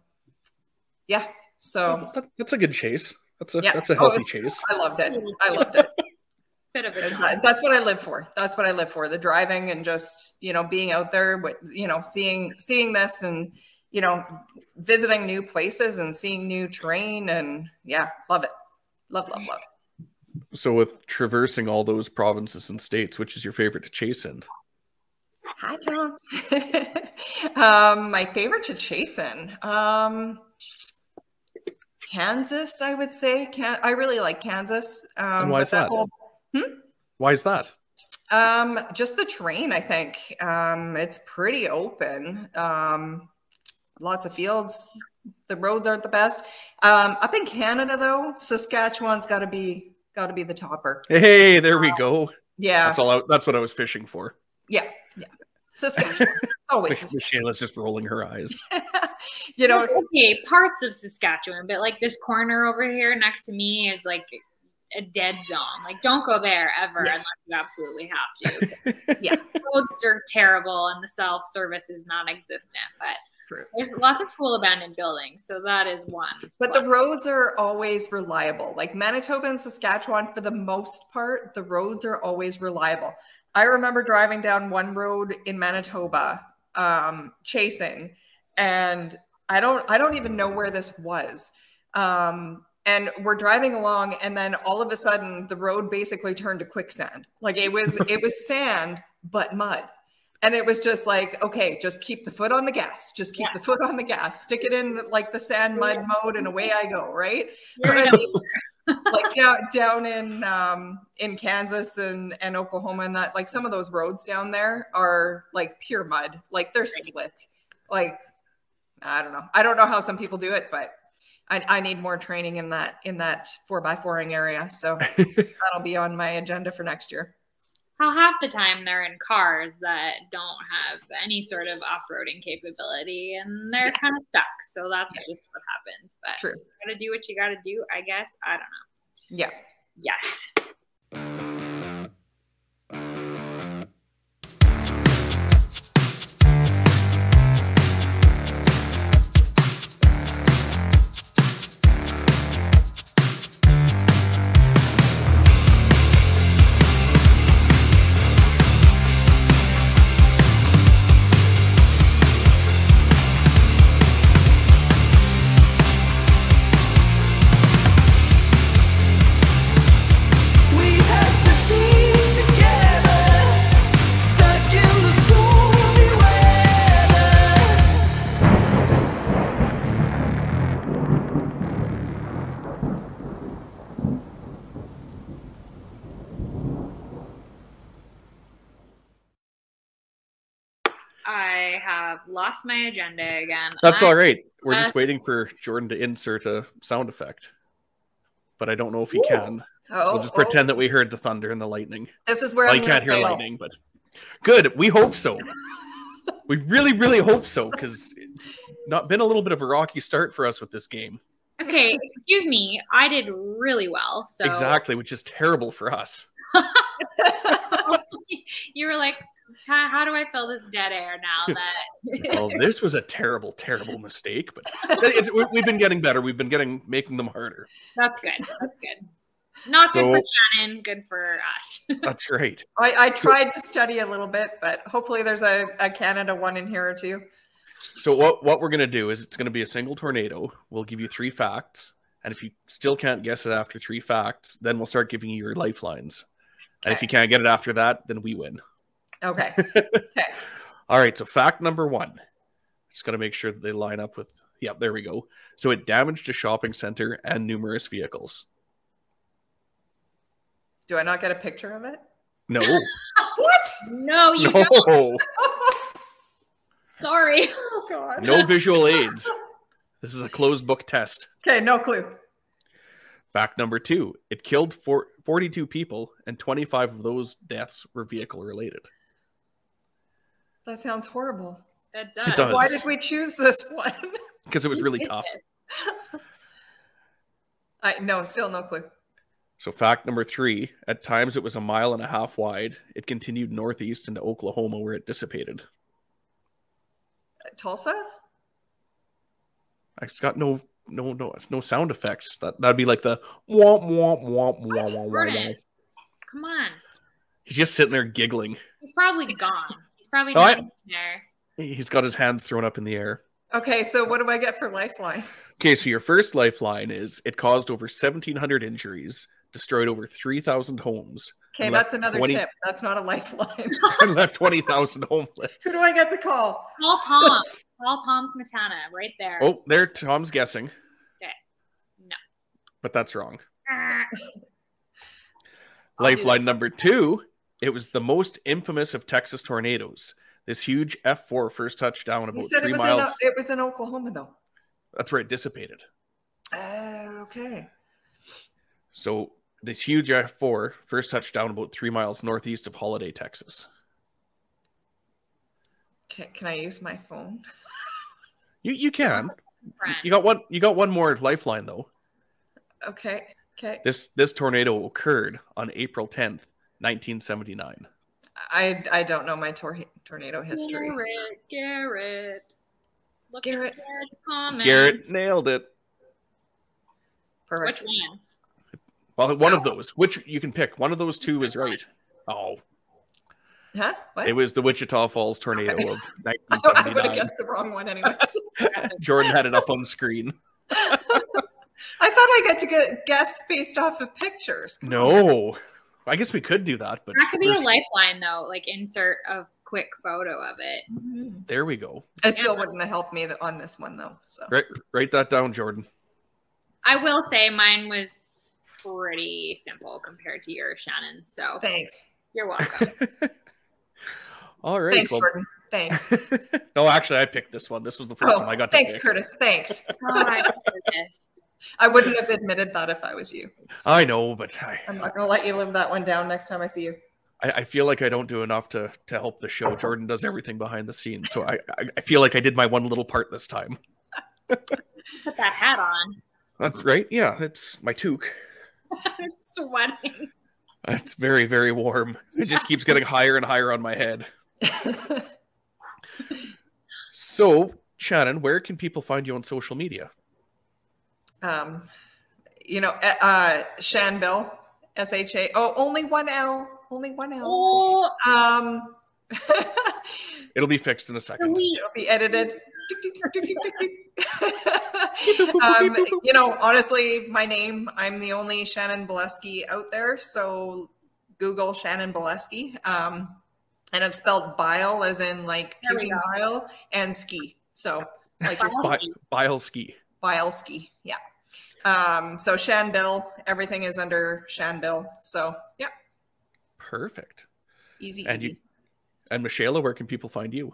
so
that's a good chase. That's a healthy chase.
I loved it.
bit of a jaunt.
That's what I live for. That's what I live for. The driving and just, being out there with, seeing this and, visiting new places and seeing new terrain, and yeah, love it. Love it.
So with traversing all those provinces and states, which is your favorite to chase in?
Hi, Tom. My favorite to chase in. Kansas, I would say. I really like Kansas.
And why is that? Why is that?
Just the terrain, I think. It's pretty open. Lots of fields. The roads aren't the best. Up in Canada, though, Saskatchewan's got to be the topper.
Hey, there we go.
Yeah,
that's what I was fishing for.
Yeah. Saskatchewan. Always
Saskatchewan. Shayla's just rolling her eyes.
Okay, parts of Saskatchewan, but like this corner over here next to me is like a dead zone. Like, don't go there ever unless you absolutely have to.
Yeah.
Roads are terrible and the self-service is non-existent, but there's lots of cool abandoned buildings, so that is one.
But the roads are always reliable. Like Manitoba and Saskatchewan, for the most part, the roads are always reliable. I remember driving down one road in Manitoba, chasing, and I don't even know where this was. And we're driving along, and then all of a sudden, the road basically turned to quicksand. Like it was sand, but mud. And it was just like, okay, just keep the foot on the gas. Just keep the foot on the gas. Stick it in like the sand mud mode, and away I go. Right? Like down in Kansas and Oklahoma, and that, like, some of those roads down there are like pure mud. Like they're slick. Like I don't know how some people do it, but I need more training in that 4x4ing area. So that'll be on my agenda for next year.
How half the time they're in cars that don't have any sort of off-roading capability, and they're kind of stuck. So that's just what happens. But you gotta do what you gotta do, I guess. I don't know.
Yeah.
Yes. I have lost my agenda again.
That's all right. We're just waiting for Jordan to insert a sound effect, but I don't know if he can. So we'll just pretend that we heard the thunder and the lightning.
This is where I
can't hear lightning, but good. We hope so. We really, really hope so, because it's been a little bit of a rocky start for us with this game.
Okay, excuse me. I did really well. So
exactly, which is terrible for us.
You were like, how do I fill this dead air now that
well, this was a terrible, terrible mistake, but we've been getting better. We've been making them harder.
That's good. That's good. Not good for Shannon, good for us.
That's right.
I tried to study a little bit, but hopefully there's a Canada one in here or two.
So what we're going to do is it's going to be a single tornado. We'll give you 3 facts, and if you still can't guess it after 3 facts, then we'll start giving you your lifelines. And if you can't get it after that, then we win.
Okay. Okay.
All right. So fact number 1. Just got to make sure that they line up with. Yep, there we go. So it damaged a shopping center and numerous vehicles.
Do I not get a picture of it?
No.
What?
No, you don't. Sorry.
Oh, God.
No visual aids. This is a closed book test.
Okay, no clue.
Fact number 2. It killed 42 people, and 25 of those deaths were vehicle related.
That sounds horrible.
It does.
It does.
Why did we choose this one?
Because it was really tough.
Still no clue.
So fact number 3, at times it was 1.5 miles wide. It continued northeast into Oklahoma where it dissipated.
Tulsa?
I just got no sound effects. That'd be like the womp womp womp womp womp womp.
Come on.
He's just sitting there giggling.
He's probably gone. He's probably down there.
He's got his hands thrown up in the air.
Okay, so what do I get for lifelines?
Okay, so your first lifeline is it caused over 1,700 injuries, destroyed over 3,000 homes.
Okay, that's another tip. That's not a lifeline.
And left 20,000 homeless.
Who do I get to call?
Call Tom. Call Tom's Matana right there.
Oh, there, Tom's guessing.
Okay. No.
But that's wrong.
I'll
Lifeline number 2, it was the most infamous of Texas tornadoes. This huge F4 first touched down about 3 miles.
It was in Oklahoma, though.
That's where it dissipated.
Okay.
So this huge F4 first touched down about 3 miles northeast of Holiday, Texas.
Can I use my phone?
You can. You got one more lifeline though.
Okay.
This tornado occurred on April 10th, 1979.
I don't know my tornado history.
Garrett. Look
Garrett.
at Garrett's comment.
Garrett nailed it.
Perfect.
Which one?
Well, one of those. Which you can pick. One of those two is right. Oh.
Huh? What?
It was the Wichita Falls tornado of 1979.
I would have guessed the wrong one anyways.
Jordan had it up on screen.
I thought I got to guess based off of pictures.
No. I guess we could do that, but
that could be a lifeline though. Like insert a quick photo of it.
There we go.
It still wouldn't have helped me on this one though. So
write that down, Jordan.
I will say mine was pretty simple compared to yours, Shannon. So
thanks.
You're welcome.
All right.
Thanks, Jordan. Thanks.
No, actually, I picked this one. This was the first one I got to
thanks,
pick.
Curtis. Thanks.
Curtis.
I wouldn't have admitted that if I was you.
I know, but
I'm not going to let you live that one down next time I see you.
I feel like I don't do enough to help the show. Jordan does everything behind the scenes, so I feel like I did my one little part this time.
Put that hat on.
That's right. Yeah, it's my toque.
It's sweating.
It's very, very warm. It just keeps getting higher and higher on my head. So, Shannon, where can people find you on social media?
Shan Bill, SHA. Oh, only one L. Only one L.
Oh.
It'll be fixed in a second.
It'll be edited. Honestly, my name, I'm the only Shannon Bileski out there. So Google Shannon Bileski. And it's spelled bile as in like puking bile and ski. So like
bile ski.
Bile ski. Yeah. So Shan Bill, everything is under Shan Bill. So yeah.
Perfect.
Easy.
And Michaela, where can people find you?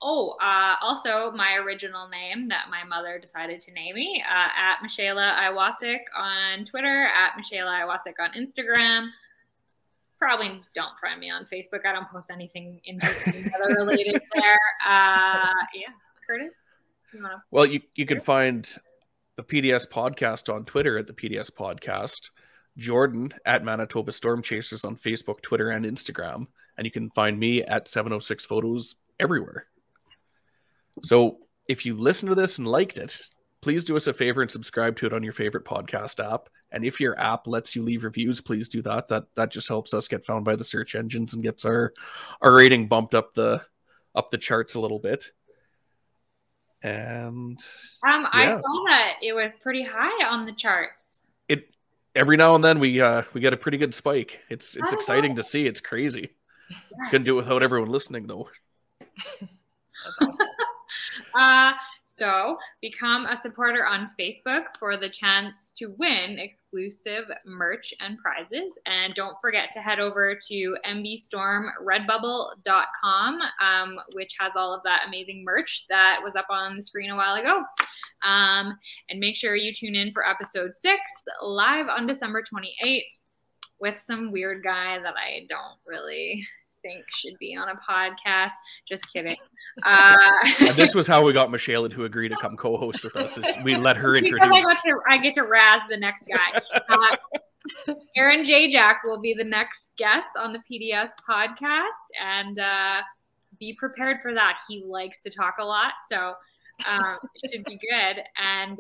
Oh, also my original name that my mother decided to name me, at Michaela Iwasek on Twitter, at Michaela Iwasek on Instagram. Probably don't find me on Facebook. I don't post anything interesting other related there. Yeah, Curtis?
Well, you can find the PDS podcast on Twitter at the PDS podcast. Jordan at Manitoba Storm Chasers on Facebook, Twitter, and Instagram. And you can find me at 706 Photos everywhere. So if you listen to this and liked it, please do us a favor and subscribe to it on your favorite podcast app. And if your app lets you leave reviews, please do that. That just helps us get found by the search engines and gets our rating bumped up the charts a little bit. And
I saw that it was pretty high on the charts.
Every now and then we get a pretty good spike. It's exciting to see. It's crazy. Yes. Couldn't do it without everyone listening though.
That's awesome.
So become a supporter on Facebook for the chance to win exclusive merch and prizes. And don't forget to head over to mbstormredbubble.com, which has all of that amazing merch that was up on the screen a while ago. And make sure you tune in for episode 6 live on December 28th with some weird guy that I don't really think should be on a podcast. Just kidding.
And this was how we got Michelle to agree to come co-host with us. We let her introduce.
I get to razz the next guy. Aaron Jayjack will be the next guest on the PDS podcast, and be prepared for that. He likes to talk a lot, so Should be good. And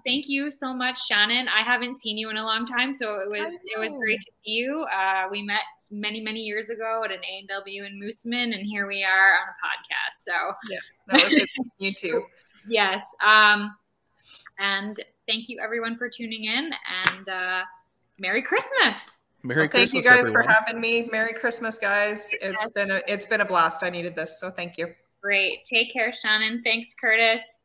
thank you so much, Shannon. I haven't seen you in a long time, so it was great to see you. We met many years ago at an A&W in Mooseman, and here we are on a podcast. So
yeah, that was good. You too.
Yes. And thank you everyone for tuning in, and Merry Christmas.
Merry Christmas.
Thank you guys
everyone.
for having me. Merry Christmas, guys. It's been a blast. I needed this, so thank you.
Great. Take care, Shannon. Thanks, Curtis.